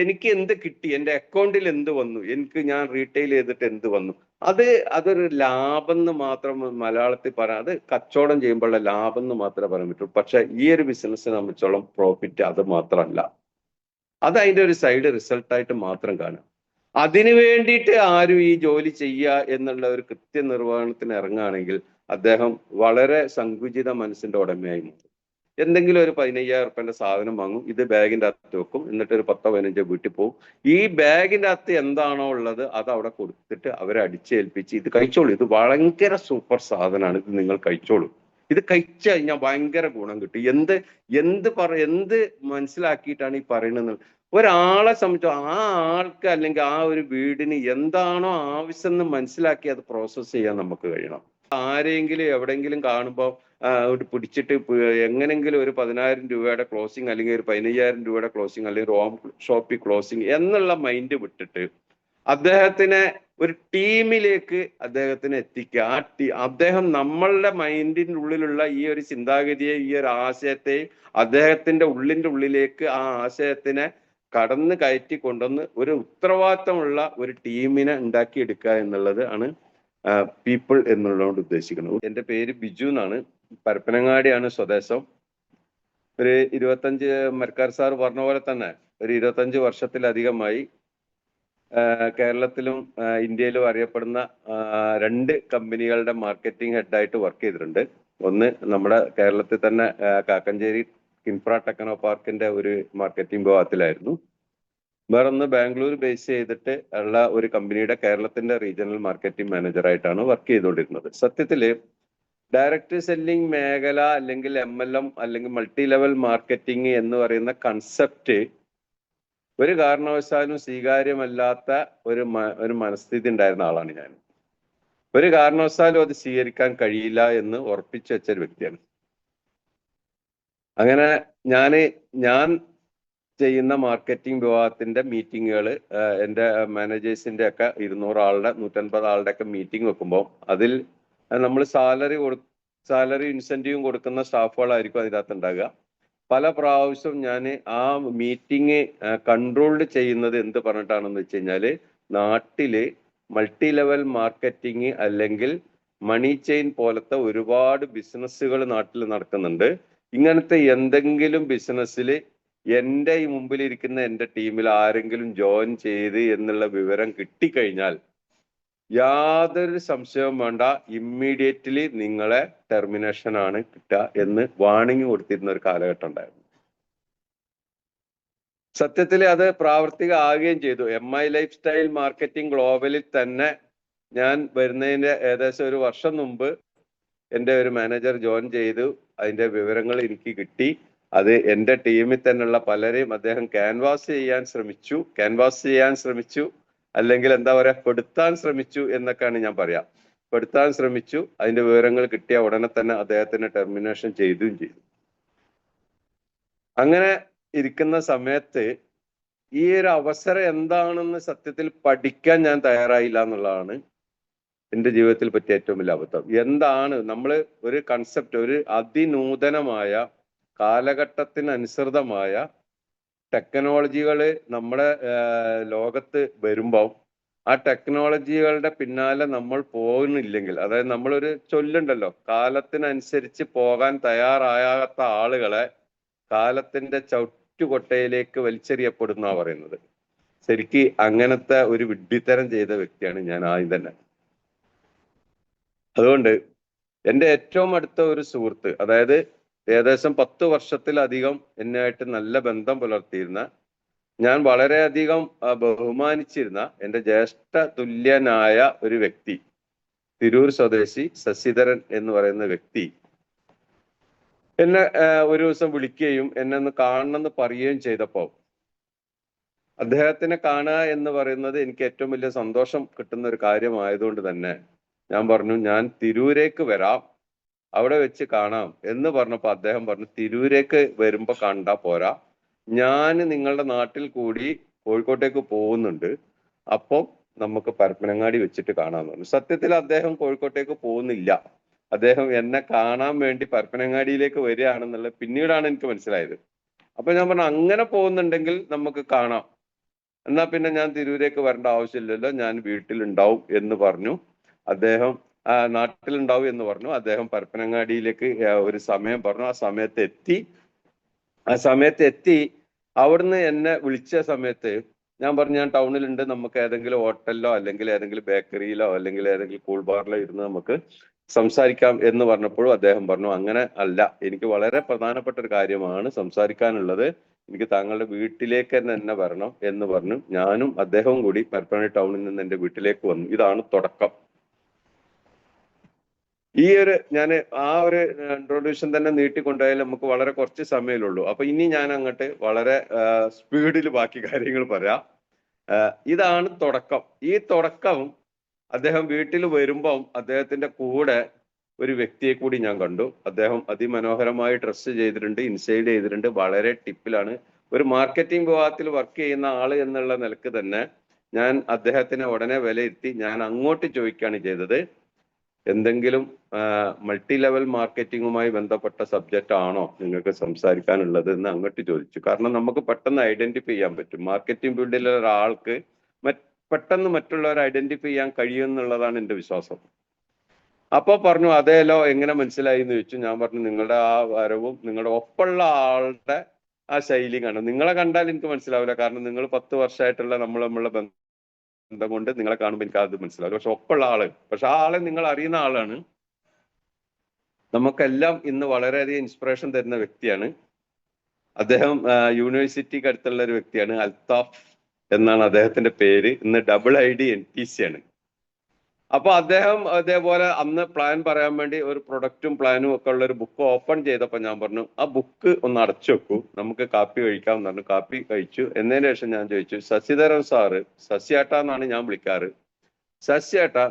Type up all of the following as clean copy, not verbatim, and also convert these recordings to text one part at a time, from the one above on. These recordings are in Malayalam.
എനിക്ക് എന്ത് കിട്ടി, എൻ്റെ അക്കൗണ്ടിൽ എന്ത് വന്നു, ഞാൻ റീറ്റെയിൽ ചെയ്തിട്ട് എന്ത് വന്നു, അതൊരു ലാഭം എന്ന് മാത്രം മലയാളത്തിൽ പറയാം. അത് കച്ചവടം ചെയ്യുമ്പോഴുള്ള ലാഭം എന്ന് മാത്രമേ പറയാൻ പറ്റൂ. പക്ഷെ ഈ ഒരു ബിസിനസ്സിനെ സംബന്ധിച്ചോളം പ്രോഫിറ്റ് അത് മാത്രമല്ല, അത് അതിന്റെ ഒരു സൈഡ് റിസൾട്ടായിട്ട് മാത്രം കാണുക. അതിനു വേണ്ടിയിട്ട് ആരും ഈ ജോലി ചെയ്യുക എന്നുള്ള ഒരു കൃത്യനിർവഹണത്തിന് ഇറങ്ങുകയാണെങ്കിൽ അദ്ദേഹം വളരെ സങ്കുചിത മനസ്സിന്റെ ഉടമയായി മാറും. എന്തെങ്കിലും ഒരു 15,000 റുപ്യന്റെ സാധനം വാങ്ങും, ഇത് ബാഗിന്റെ അകത്ത് വെക്കും, എന്നിട്ട് ഒരു 10-15 വീട്ടിൽ പോകും. ഈ ബാഗിന്റെ അകത്ത് എന്താണോ ഉള്ളത് അത് അവിടെ കൊടുത്തിട്ട് അവരെ അടിച്ചേൽപ്പിച്ച് ഇത് കഴിച്ചോളൂ, ഇത് ഭയങ്കര സൂപ്പർ സാധനമാണ്, ഇത് നിങ്ങൾ കഴിച്ചോളൂ, ഇത് കഴിച്ചു കഴിഞ്ഞാൽ ഭയങ്കര ഗുണം കിട്ടും. എന്ത് മനസ്സിലാക്കിയിട്ടാണ് ഈ പറയുന്നത്? ഒരാളെ സംബന്ധിച്ചോ ആ ആൾക്ക് അല്ലെങ്കിൽ ആ ഒരു വീടിന് എന്താണോ ആവശ്യം എന്ന് മനസ്സിലാക്കി അത് പ്രോസസ്സ് ചെയ്യാൻ നമുക്ക് കഴിയണം. ആരെങ്കിലും എവിടെയെങ്കിലും കാണുമ്പോൾ പിടിച്ചിട്ട് എങ്ങനെങ്കിലും ഒരു 10,000 രൂപയുടെ ക്ലോസിങ് അല്ലെങ്കിൽ ഒരു 15,000 രൂപയുടെ ക്ലോസിങ് അല്ലെങ്കിൽ ഒരു ഹോം ഷോപ്പിൽ ക്ലോസിങ് എന്നുള്ള മൈൻഡ് വിട്ടിട്ട് അദ്ദേഹത്തിനെ ഒരു ടീമിലേക്ക് അദ്ദേഹത്തിന് എത്തിക്കുക. അദ്ദേഹം നമ്മളുടെ മൈൻഡിന്റെ ഉള്ളിലുള്ള ഈ ഒരു ചിന്താഗതിയെ, ഈ ഒരു ആശയത്തെ അദ്ദേഹത്തിന്റെ ഉള്ളിലേക്ക് ആ ആശയത്തിനെ കടന്ന് കയറ്റി കൊണ്ടുവന്ന് ഒരു ഉത്തരവാദിത്തമുള്ള ഒരു ടീമിനെ ഉണ്ടാക്കിയെടുക്കുക എന്നുള്ളത് ആണ് പീപ്പിൾ എന്നുള്ളതുകൊണ്ട് ഉദ്ദേശിക്കുന്നത്. എൻ്റെ പേര് ബിജു എന്നാണ്. പരപ്പനങ്ങാടിയാണ് സ്വദേശം. ഒരു 25 മരക്കാർ സാർ പറഞ്ഞ പോലെ തന്നെ ഒരു 25 വർഷത്തിലധികമായി കേരളത്തിലും ഇന്ത്യയിലും അറിയപ്പെടുന്ന 2 കമ്പനികളുടെ മാർക്കറ്റിംഗ് ഹെഡായിട്ട് വർക്ക് ചെയ്തിട്ടുണ്ട്. ഒന്ന് നമ്മുടെ കേരളത്തിൽ തന്നെ കാക്കഞ്ചേരി കിൻഫ്ര ടെക്നോ പാർക്കിന്റെ ഒരു മാർക്കറ്റിംഗ് വിഭാഗത്തിലായിരുന്നു. വേറൊന്ന് ബാംഗ്ലൂർ ബേസ് ചെയ്തിട്ട് ഉള്ള ഒരു കമ്പനിയുടെ കേരളത്തിന്റെ റീജിയണൽ മാർക്കറ്റിംഗ് മാനേജറായിട്ടാണ് വർക്ക് ചെയ്തുകൊണ്ടിരുന്നത്. സത്യത്തില് ഡയറക്റ്റ് സെല്ലിംഗ് മേഖല അല്ലെങ്കിൽ MLM അല്ലെങ്കിൽ മൾട്ടി ലെവൽ മാർക്കറ്റിംഗ് എന്ന് പറയുന്ന കൺസെപ്റ്റ് ഒരു കാരണവശാലും സ്വീകാര്യമല്ലാത്ത ഒരു മനസ്ഥിതി ഉണ്ടായിരുന്ന ആളാണ് ഞാൻ. ഒരു കാരണവശാലും അത് സ്വീകരിക്കാൻ കഴിയില്ല എന്ന് ഉറപ്പിച്ചു വെച്ചൊരു വ്യക്തിയാണ്. അങ്ങനെ ഞാൻ ചെയ്യുന്ന മാർക്കറ്റിംഗ് വിഭാഗത്തിന്റെ മീറ്റിങ്ങുകൾ എൻ്റെ മാനേജേഴ്സിന്റെ ഒക്കെ 200 ആളുടെ 150 ആളുടെ ഒക്കെ മീറ്റിംഗ് വെക്കുമ്പോൾ അതിൽ നമ്മൾ സാലറി ഇൻസെന്റീവും കൊടുക്കുന്ന സ്റ്റാഫുകളായിരിക്കും അതിനകത്ത് ഉണ്ടാകുക. പല പ്രാവശ്യം ഞാൻ ആ മീറ്റിംഗ് കൺട്രോൾഡ് ചെയ്യുന്നത് എന്ത് പറഞ്ഞിട്ടാണെന്ന് വെച്ച് കഴിഞ്ഞാല്, നാട്ടില് മൾട്ടി ലെവൽ മാർക്കറ്റിംഗ് അല്ലെങ്കിൽ മണി ചെയിൻ പോലത്തെ ഒരുപാട് ബിസിനസ്സുകൾ നാട്ടിൽ നടക്കുന്നുണ്ട്. ഇങ്ങനത്തെ എന്തെങ്കിലും ബിസിനസ്സിൽ എൻ്റെ ഈ മുമ്പിലിരിക്കുന്ന എൻ്റെ ടീമിൽ ആരെങ്കിലും ജോയിൻ ചെയ്ത് എന്നുള്ള വിവരം കിട്ടിക്കഴിഞ്ഞാൽ യാതൊരു സംശയവും വേണ്ട, ഇമ്മീഡിയറ്റ്ലി നിങ്ങളെ ടെർമിനേഷൻ ആണ് കിട്ടുക എന്ന് വാണിംഗ് കൊടുത്തിരുന്ന ഒരു കാലഘട്ടം ഉണ്ടായിരുന്നു. സത്യത്തിൽ അത് പ്രാവർത്തികമാകുകയും ചെയ്തു. MI ലൈഫ് സ്റ്റൈൽ മാർക്കറ്റിംഗ് ഗ്ലോബലിൽ തന്നെ ഞാൻ വരുന്നതിന്റെ ഏകദേശം ഒരു വർഷം മുമ്പ് എൻ്റെ ഒരു മാനേജർ ജോയിൻ ചെയ്തു. അതിന്റെ വിവരങ്ങൾ എനിക്ക് കിട്ടി. അത് എൻ്റെ ടീമിൽ തന്നെയുള്ള പലരെയും അദ്ദേഹം ക്യാൻവാസ് ചെയ്യാൻ ശ്രമിച്ചു അല്ലെങ്കിൽ എന്താ പറയാ പെടുത്താൻ ശ്രമിച്ചു എന്നൊക്കെയാണ് ഞാൻ പറയാം. പെടുത്താൻ ശ്രമിച്ചു. അതിന്റെ വിവരങ്ങൾ കിട്ടിയ ഉടനെ തന്നെ അദ്ദേഹത്തിന് ടെർമിനേഷൻ ചെയ്തു. അങ്ങനെ ഇരിക്കുന്ന സമയത്ത് ഈ ഒരു അവസരം എന്താണെന്ന് സത്യത്തിൽ പഠിക്കാൻ ഞാൻ തയ്യാറായില്ല എന്നുള്ളതാണ് എൻ്റെ ജീവിതത്തിൽ പറ്റിയ ഏറ്റവും വലിയ അബദ്ധം. എന്താണ് നമ്മൾ ഒരു കൺസെപ്റ്റ്, ഒരു അതിനൂതനമായ കാലഘട്ടത്തിനനുസൃതമായ ടെക്നോളജികൾ നമ്മുടെ ലോകത്ത് വരുമ്പോൾ ആ ടെക്നോളജികളുടെ പിന്നാലെ നമ്മൾ പോകുന്നില്ലെങ്കിൽ, അതായത് നമ്മളൊരു ചൊല്ലുണ്ടല്ലോ, കാലത്തിനനുസരിച്ച് പോകാൻ തയ്യാറാകാത്ത ആളുകളെ കാലത്തിന്റെ ചവിറ്റുകൊട്ടയിലേക്ക് വലിച്ചെറിയപ്പെടുന്ന പറയുന്നത്. ശരിക്ക് അങ്ങനത്തെ ഒരു വിഡ്ഢിത്തരം ചെയ്ത വ്യക്തിയാണ് ഞാൻ ആദ്യം തന്നെ. അതുകൊണ്ട് എൻ്റെ ഏറ്റവും അടുത്ത ഒരു സുഹൃത്ത്, അതായത് ഏകദേശം 10 വർഷത്തിലധികം എന്നുമായിട്ട് നല്ല ബന്ധം പുലർത്തിയിരുന്ന, ഞാൻ വളരെയധികം ബഹുമാനിച്ചിരുന്ന എൻ്റെ ജ്യേഷ്ഠ തുല്യനായ ഒരു വ്യക്തി, തിരൂർ സ്വദേശി ശശിധരൻ എന്ന് പറയുന്ന വ്യക്തി എന്നെ ഒരു ദിവസം വിളിക്കുകയും എന്നെ ഒന്ന് കാണണമെന്ന് പറയുകയും ചെയ്തപ്പോൾ, അദ്ദേഹത്തിനെ കാണുക എന്ന് പറയുന്നത് എനിക്ക് ഏറ്റവും വലിയ സന്തോഷം കിട്ടുന്ന ഒരു കാര്യമായതുകൊണ്ട് തന്നെ ഞാൻ പറഞ്ഞു, ഞാൻ തിരൂരേക്ക് വരാം, അവിടെ വെച്ച് കാണാം എന്ന് പറഞ്ഞപ്പോൾ അദ്ദേഹം പറഞ്ഞു, തിരൂരേക്ക് വരുമ്പോ കണ്ടാ പോരാ, ഞാൻ നിങ്ങളുടെ നാട്ടിൽ കൂടി കോഴിക്കോട്ടേക്ക് പോകുന്നുണ്ട്, അപ്പം നമുക്ക് പരപ്പനങ്ങാടി വെച്ചിട്ട് കാണാമെന്ന് പറഞ്ഞു. സത്യത്തിൽ അദ്ദേഹം കോഴിക്കോട്ടേക്ക് പോകുന്നില്ല, അദ്ദേഹം എന്നെ കാണാൻ വേണ്ടി പരപ്പനങ്ങാടിയിലേക്ക് വരികയാണെന്നുള്ളത് പിന്നീടാണ് എനിക്ക് മനസ്സിലായത്. അപ്പൊ ഞാൻ പറഞ്ഞു, അങ്ങനെ പോകുന്നുണ്ടെങ്കിൽ നമുക്ക് കാണാം, എന്നാ പിന്നെ ഞാൻ തിരൂരേക്ക് വരേണ്ട ആവശ്യമില്ലല്ലോ, ഞാൻ വീട്ടിലുണ്ടാവും എന്ന് പറഞ്ഞു. അദ്ദേഹം നാട്ടിലുണ്ടാവും എന്ന് പറഞ്ഞു. അദ്ദേഹം പരപ്പനങ്ങാടിയിലേക്ക് ഒരു സമയം പറഞ്ഞു. ആ സമയത്ത് എത്തി. അവിടുന്ന് എന്നെ വിളിച്ച സമയത്ത് ഞാൻ പറഞ്ഞു, ഞാൻ ടൗണിലുണ്ട്, നമുക്ക് ഏതെങ്കിലും ഹോട്ടലിലോ അല്ലെങ്കിൽ ഏതെങ്കിലും ബേക്കറിയിലോ അല്ലെങ്കിൽ ഏതെങ്കിലും കൂൾ ബാറിലോ ഇരുന്ന് നമുക്ക് സംസാരിക്കാം എന്ന് പറഞ്ഞപ്പോഴും അദ്ദേഹം പറഞ്ഞു, അങ്ങനെ അല്ല, എനിക്ക് വളരെ പ്രധാനപ്പെട്ട ഒരു കാര്യമാണ് സംസാരിക്കാനുള്ളത്, എനിക്ക് താങ്കളുടെ വീട്ടിലേക്ക് തന്നെ വരണം എന്ന് പറഞ്ഞു. ഞാനും അദ്ദേഹവും കൂടി പരപ്പനങ്ങാടി ടൗണിൽ നിന്ന് എന്റെ വീട്ടിലേക്ക് വന്നു. ഇതാണ് തുടക്കം. ഈ ഒരു ഞാൻ ആ ഒരു ഇൻട്രൊഡ്യൂഷൻ തന്നെ നീട്ടിക്കൊണ്ടുപോയാൽ നമുക്ക് വളരെ കുറച്ച് സമയമേ. അപ്പൊ ഇനി ഞാൻ അങ്ങോട്ട് വളരെ സ്പീഡിൽ ബാക്കി കാര്യങ്ങൾ പറയാം. ഇതാണ് തുടക്കം. ഈ തുടക്കം അദ്ദേഹം വീട്ടിൽ വരുമ്പം അദ്ദേഹത്തിന്റെ കൂടെ ഒരു വ്യക്തിയെ കൂടി ഞാൻ കണ്ടു. അദ്ദേഹം അതിമനോഹരമായി ഡ്രസ്സ് ചെയ്തിട്ടുണ്ട്, ഇൻസൈഡ് ചെയ്തിട്ടുണ്ട്, വളരെ ടിപ്പിലാണ്. ഒരു മാർക്കറ്റിംഗ് വിഭാഗത്തിൽ വർക്ക് ചെയ്യുന്ന ആള് എന്നുള്ള നിലക്ക് തന്നെ ഞാൻ അദ്ദേഹത്തിനെ ഉടനെ വിലയിരുത്തി. ഞാൻ അങ്ങോട്ട് ചോദിക്കുകയാണ് ചെയ്തത്, എന്തെങ്കിലും മൾട്ടി ലെവൽ മാർക്കറ്റിംഗുമായി ബന്ധപ്പെട്ട സബ്ജക്റ്റ് ആണോ നിങ്ങൾക്ക് സംസാരിക്കാനുള്ളത് എന്ന് അങ്ങോട്ട് ചോദിച്ചു. കാരണം നമുക്ക് പെട്ടെന്ന് ഐഡന്റിഫൈ ചെയ്യാൻ പറ്റും. മാർക്കറ്റിംഗ് ഫീൽഡിലെ ഒരാൾക്ക് പെട്ടെന്ന് മറ്റുള്ളവരെ ഐഡന്റിഫൈ ചെയ്യാൻ കഴിയുമെന്നുള്ളതാണ് എൻ്റെ വിശ്വാസം. അപ്പൊ പറഞ്ഞു, അതേലോ, എങ്ങനെ മനസ്സിലായി എന്ന് ചോദിച്ചു. ഞാൻ പറഞ്ഞു, നിങ്ങളുടെ ആ വരവും നിങ്ങളുടെ ഒപ്പമുള്ള ആളുടെ ആ ശൈലി കാണും. നിങ്ങളെ കണ്ടാൽ എനിക്ക് മനസ്സിലാവില്ല, കാരണം നിങ്ങൾ 10 വർഷമായിട്ടുള്ള നമ്മളുള്ള ബന്ധം കൊണ്ട് നിങ്ങളെ കാണുമ്പോൾ എനിക്ക് അത് മനസ്സിലാവില്ല. പക്ഷെ ഒപ്പമുള്ള ആള്, പക്ഷെ ആ ആളെ നിങ്ങൾ അറിയുന്ന ആളാണ്, നമുക്കെല്ലാം ഇന്ന് വളരെയധികം ഇൻസ്പിറേഷൻ തരുന്ന വ്യക്തിയാണ്. അദ്ദേഹം യൂണിവേഴ്സിറ്റിക്ക് അടുത്തുള്ള ഒരു വ്യക്തിയാണ്. അൽത്താഫ് എന്നാണ് അദ്ദേഹത്തിന്റെ പേര്. ഇന്ന് ID NTC ആണ്. അപ്പൊ അദ്ദേഹം അതേപോലെ അന്ന് പ്ലാൻ പറയാൻ വേണ്ടി ഒരു പ്രൊഡക്റ്റും പ്ലാനും ഒക്കെ ഉള്ള ഒരു ബുക്ക് ഓപ്പൺ ചെയ്തപ്പോൾ ഞാൻ പറഞ്ഞു, ആ ബുക്ക് ഒന്ന് അടച്ചു വെക്കൂ, നമുക്ക് കാപ്പി കഴിക്കാം എന്ന് പറഞ്ഞു. കാപ്പി കഴിച്ചു. എന്നതിന് ശേഷം ഞാൻ ചോദിച്ചു, ശശിധരൻ സാറ്, ശശിയേട്ട എന്നാണ് ഞാൻ വിളിക്കാറ്, ശശിയേട്ട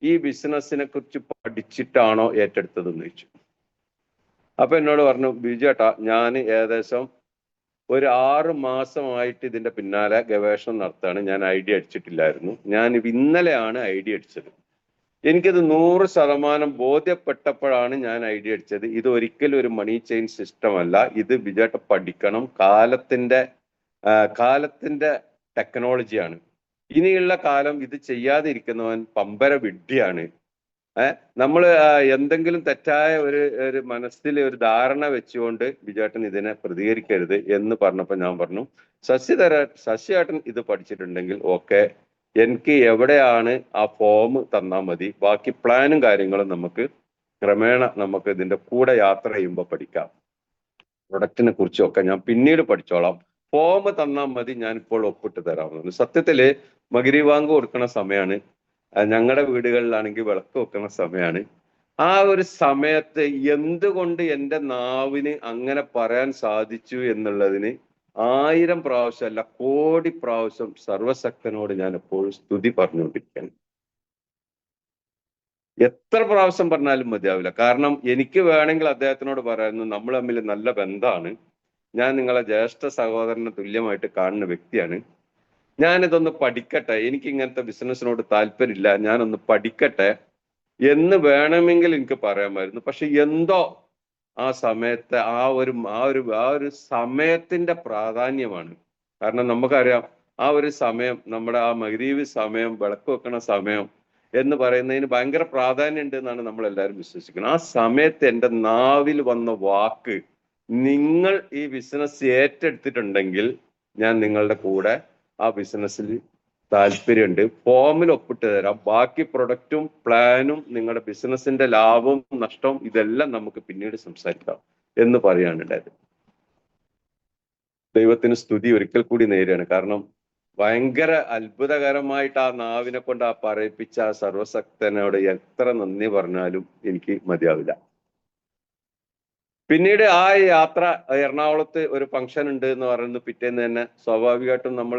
ഈ ബിസിനസ്സിനെ കുറിച്ച് പഠിച്ചിട്ടാണോ ഏറ്റെടുത്തതെന്ന് ചോദിച്ചു. അപ്പൊ എന്നോട് പറഞ്ഞു, ബിജുയേട്ടാ, ഞാൻ ഏകദേശം ഒരു 6 മാസമായിട്ട് ഇതിന്റെ പിന്നാലെ ഗവേഷണം നടത്താണ്. ഞാൻ ID അടിച്ചിട്ടില്ലായിരുന്നു. ഞാൻ ഇന്നലെയാണ് ID അടിച്ചത്. എനിക്കത് 100% ബോധ്യപ്പെട്ടപ്പോഴാണ് ഞാൻ ID അടിച്ചത്. ഇത് ഒരിക്കലും ഒരു മണി ചെയിൻ സിസ്റ്റം അല്ല. ഇത് ബിജുയേട്ട പഠിക്കണം. കാലത്തിന്റെ ടെക്നോളജിയാണ്. ഇനിയുള്ള കാലം ഇത് ചെയ്യാതിരിക്കുന്നവൻ പമ്പര വിഡ്ഢിയാണ്. നമ്മൾ എന്തെങ്കിലും തെറ്റായ ഒരു മനസ്സിൽ ഒരു ധാരണ വെച്ചുകൊണ്ട് ബിജുയേട്ടൻ ഇതിനെ പ്രതികരിക്കരുത് എന്ന് പറഞ്ഞപ്പോൾ ഞാൻ പറഞ്ഞു, ശശിയേട്ടൻ ഇത് പഠിച്ചിട്ടുണ്ടെങ്കിൽ ഓക്കെ, എനിക്ക് എവിടെയാണ് ആ ഫോം തന്നാൽ മതി, ബാക്കി പ്ലാനും കാര്യങ്ങളും നമുക്ക് ക്രമേണ നമുക്ക് ഇതിന്റെ കൂടെ യാത്ര ചെയ്യുമ്പോൾ പഠിക്കാം. പ്രൊഡക്റ്റിനെ കുറിച്ചൊക്കെ ഞാൻ പിന്നീട് പഠിച്ചോളാം, ഫോം തന്നാൽ മതി, ഞാൻ ഇപ്പോൾ ഒപ്പിട്ട് തരാമെന്ന്. സത്യത്തില് മഗ്‌രിബ് ബാങ്ക് കൊടുക്കുന്ന സമയമാണ്. ഞങ്ങളുടെ വീടുകളിലാണെങ്കിൽ വിളക്ക് വെക്കുന്ന സമയമാണ്. ആ ഒരു സമയത്ത് എന്തുകൊണ്ട് എൻ്റെ നാവിന് അങ്ങനെ പറയാൻ സാധിച്ചു എന്നുള്ളതിന് 1000 പ്രാവശ്യമല്ല, കോടി പ്രാവശ്യം സർവശക്തനോട് ഞാൻ എപ്പോഴും സ്തുതി പറഞ്ഞുകൊണ്ടിരിക്കുകയാണ്. എത്ര പ്രാവശ്യം പറഞ്ഞാലും മതിയാവില്ല. കാരണം എനിക്ക് വേണമെങ്കിൽ അദ്ദേഹത്തിനോട് പറയായിരുന്നു, നമ്മൾ തമ്മിൽ നല്ല ബന്ധമാണ്, ഞാൻ നിങ്ങളെ ജ്യേഷ്ഠ സഹോദരന് തുല്യമായിട്ട് കാണുന്ന വ്യക്തിയാണ്, ഞാനിതൊന്ന് പഠിക്കട്ടെ, എനിക്ക് ഇങ്ങനത്തെ ബിസിനസ്സിനോട് താല്പര്യമില്ല, ഞാനൊന്ന് പഠിക്കട്ടെ എന്ന് വേണമെങ്കിൽ എനിക്ക് പറയാമായിരുന്നു. പക്ഷെ എന്തോ ആ സമയത്തെ ആ ഒരു സമയത്തിന്റെ പ്രാധാന്യമാണ്. കാരണം നമുക്കറിയാം, ആ ഒരു സമയം, നമ്മുടെ ആ മഗ്‌രിബ് സമയം, വിളക്ക് വെക്കണ സമയം എന്ന് പറയുന്നതിന് ഭയങ്കര പ്രാധാന്യം ഉണ്ട് എന്നാണ് നമ്മൾ എല്ലാവരും വിശ്വസിക്കുന്നത്. ആ സമയത്ത് എൻ്റെ നാവിൽ വന്ന വാക്ക്, നിങ്ങൾ ഈ ബിസിനസ് ഏറ്റെടുത്തിട്ടുണ്ടെങ്കിൽ ഞാൻ നിങ്ങളുടെ കൂടെ ആ ബിസിനസ്സിൽ താല്പര്യമുണ്ട്, ഫോമിൽ ഒപ്പിട്ട് തരാം, ബാക്കി പ്രൊഡക്റ്റും പ്ലാനും നിങ്ങളുടെ ബിസിനസിന്റെ ലാഭവും നഷ്ടവും ഇതെല്ലാം നമുക്ക് പിന്നീട് സംസാരിക്കാം എന്ന് പറയാനുണ്ടായത്. ദൈവത്തിന് സ്തുതി ഒരിക്കൽ കൂടി നേരെയാണ്. കാരണം ഭയങ്കര അത്ഭുതകരമായിട്ട് ആ നാവിനെ കൊണ്ട് ആ പറയിപ്പിച്ച ആ സർവശക്തനോട് എത്ര നന്ദി പറഞ്ഞാലും എനിക്ക് മതിയാവില്ല. പിന്നീട് ആ യാത്ര, എറണാകുളത്ത് ഒരു ഫംഗ്ഷൻ ഉണ്ട് എന്ന് പറയുന്നത് പിറ്റേന്ന് തന്നെ സ്വാഭാവികമായിട്ടും നമ്മൾ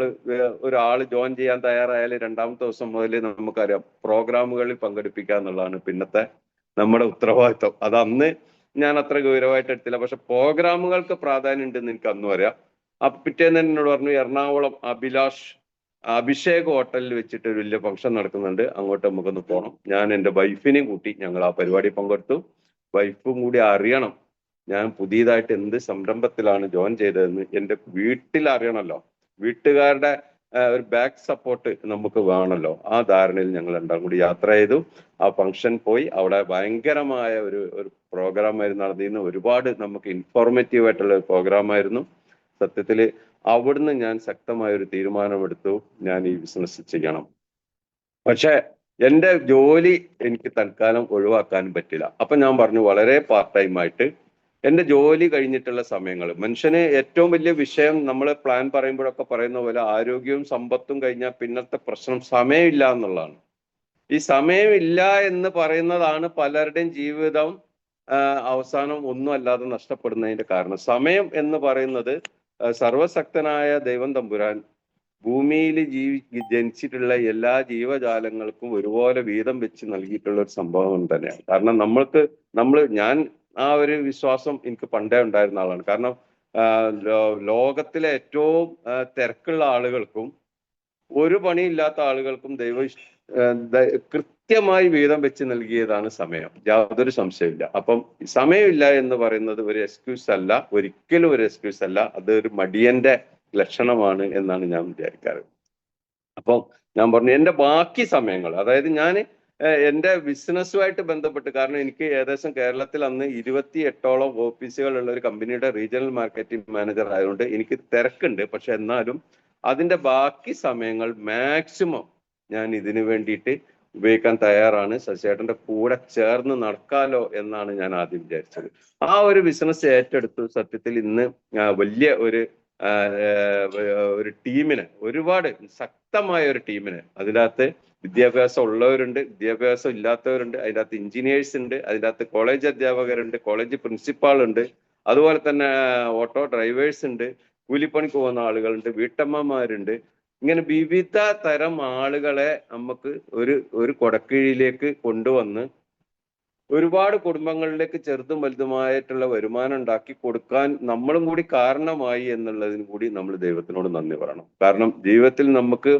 ഒരാൾ ജോയിൻ ചെയ്യാൻ തയ്യാറായാൽ 2ാമത്തെ ദിവസം മുതൽ നമുക്കറിയാം പ്രോഗ്രാമുകളിൽ പങ്കെടുപ്പിക്കുക എന്നുള്ളതാണ് പിന്നത്തെ നമ്മുടെ ഉത്തരവാദിത്വം. അത് അന്ന് ഞാൻ അത്ര ഗൗരവമായിട്ട് എടുത്തില്ല, പക്ഷെ പ്രോഗ്രാമുകൾക്ക് പ്രാധാന്യം ഉണ്ടെന്ന് എനിക്ക് അന്നും അറിയാം. അപ്പൊ പിറ്റേന്ന് എന്നോട് പറഞ്ഞു, എറണാകുളം അഭിഷേക് ഹോട്ടലിൽ വെച്ചിട്ട് ഒരു വലിയ ഫംഗ്ഷൻ നടക്കുന്നുണ്ട്, അങ്ങോട്ട് നമുക്കൊന്ന് പോകണം. ഞാൻ എൻ്റെ വൈഫിനെയും കൂട്ടി ഞങ്ങൾ ആ പരിപാടി പങ്കെടുത്തു. വൈഫും കൂടി അറിയണം ഞാൻ പുതിയതായിട്ട് എന്ത് സംരംഭത്തിലാണ് ജോയിൻ ചെയ്തതെന്ന്. എൻ്റെ വീട്ടിൽ അറിയണമല്ലോ, വീട്ടുകാരുടെ ഒരു ബാക്ക് സപ്പോർട്ട് നമുക്ക് വേണമല്ലോ. ആ ധാരണയിൽ ഞങ്ങൾ രണ്ടാം കൂടി യാത്ര ചെയ്തു. ആ ഫംഗ്ഷൻ പോയി. അവിടെ ഭയങ്കരമായ ഒരു പ്രോഗ്രാം ആയിരുന്നു നടന്നിരുന്നത്. ഒരുപാട് നമുക്ക് ഇൻഫോർമേറ്റീവ് ആയിട്ടുള്ള ഒരു പ്രോഗ്രാം ആയിരുന്നു. സത്യത്തിൽ അവിടുന്ന് ഞാൻ ശക്തമായ ഒരു തീരുമാനമെടുത്തു, ഞാൻ ഈ ബിസിനസ് ചെയ്യണം. പക്ഷെ എൻ്റെ ജോലി എനിക്ക് തൽക്കാലം ഒഴിവാക്കാനും പറ്റില്ല. അപ്പൊ ഞാൻ പറഞ്ഞു, വളരെ പാർട്ട് ടൈം ആയിട്ട് എൻ്റെ ജോലി കഴിഞ്ഞിട്ടുള്ള സമയങ്ങൾ, മനുഷ്യന് ഏറ്റവും വലിയ വിഷയം നമ്മൾ പ്ലാൻ പറയുമ്പോഴൊക്കെ പറയുന്ന പോലെ ആരോഗ്യവും സമ്പത്തും കഴിഞ്ഞാൽ പിന്നത്തെ പ്രശ്നം സമയമില്ല എന്നുള്ളതാണ്. ഈ സമയമില്ല എന്ന് പറയുന്നതാണ് പലരുടെയും ജീവിതം അവസാനം ഒന്നും അല്ലാതെ നഷ്ടപ്പെടുന്നതിന്റെ കാരണം. സമയം എന്ന് പറയുന്നത് സർവശക്തനായ ദൈവം തമ്പുരാൻ ഭൂമിയിൽ ജനിച്ചിട്ടുള്ള എല്ലാ ജീവജാലങ്ങൾക്കും ഒരുപോലെ വീതം വെച്ച് നൽകിയിട്ടുള്ള ഒരു സംഭവം തന്നെയാണ്. കാരണം ഞാൻ ആ ഒരു വിശ്വാസം എനിക്ക് പണ്ടേ ഉണ്ടായിരുന്ന ആളാണ്. കാരണം ലോകത്തിലെ ഏറ്റവും തിരക്കുള്ള ആളുകൾക്കും ഒരു പണിയില്ലാത്ത ആളുകൾക്കും കൃത്യമായി വീതം വെച്ച് നൽകിയതാണ് സമയം. യാതൊരു സംശയമില്ല. അപ്പം സമയമില്ല എന്ന് പറയുന്നത് ഒരു എക്സ്ക്യൂസ് അല്ല, ഒരിക്കലും ഒരു എക്സ്ക്യൂസ് അല്ല. അത് ഒരു മടിയന്റെ ലക്ഷണമാണ് എന്നാണ് ഞാൻ വിചാരിക്കാറ്. അപ്പം ഞാൻ പറഞ്ഞു, എൻ്റെ ബാക്കി സമയങ്ങൾ, അതായത് ഞാൻ എൻ്റെ ബിസിനസ്സുമായിട്ട് ബന്ധപ്പെട്ട്, കാരണം എനിക്ക് ഏകദേശം കേരളത്തിൽ അന്ന് 28ഓളം ഓഫീസുകളുള്ള ഒരു കമ്പനിയുടെ റീജിയണൽ മാർക്കറ്റിംഗ് മാനേജർ ആയതുകൊണ്ട് എനിക്ക് തിരക്കുണ്ട്. പക്ഷെ എന്നാലും അതിന്റെ ബാക്കി സമയങ്ങൾ മാക്സിമം ഞാൻ ഇതിനു വേണ്ടിയിട്ട് ഉപയോഗിക്കാൻ തയ്യാറാണ്. ശശിയേട്ടന്റെ കൂടെ ചേർന്ന് നടക്കാലോ എന്നാണ് ഞാൻ ആദ്യം വിചാരിച്ചത്. ആ ഒരു ബിസിനസ് ഏറ്റെടുത്തു. സത്യത്തിൽ ഇന്ന് വലിയ ഒരു ടീമിനെ, ഒരുപാട് ശക്തമായ ഒരു ടീമിനെ, അതിനകത്ത് വിദ്യാഭ്യാസം ഉള്ളവരുണ്ട്, വിദ്യാഭ്യാസം ഇല്ലാത്തവരുണ്ട്, അതിൻ്റെ അകത്ത് എഞ്ചിനീയേഴ്സ് ഉണ്ട്, അതിൻ്റെ അകത്ത് കോളേജ് അധ്യാപകരുണ്ട്, കോളേജ് പ്രിൻസിപ്പാൾ ഉണ്ട്, അതുപോലെ തന്നെ ഓട്ടോ ഡ്രൈവേഴ്സ് ഉണ്ട്, കൂലിപ്പണിക്ക് പോകുന്ന ആളുകളുണ്ട്, വീട്ടമ്മമാരുണ്ട്. ഇങ്ങനെ വിവിധ തരം ആളുകളെ നമുക്ക് ഒരു കൊടക്കീഴിലേക്ക് കൊണ്ടുവന്ന് ഒരുപാട് കുടുംബങ്ങളിലേക്ക് ചെറുതും വലുതുമായിട്ടുള്ള വരുമാനം ഉണ്ടാക്കി കൊടുക്കാൻ നമ്മളും കൂടി കാരണമായി എന്നുള്ളതിന് കൂടി നമ്മൾ ദൈവത്തിനോട് നന്ദി പറയണം. കാരണം ജീവിതത്തിൽ നമുക്ക്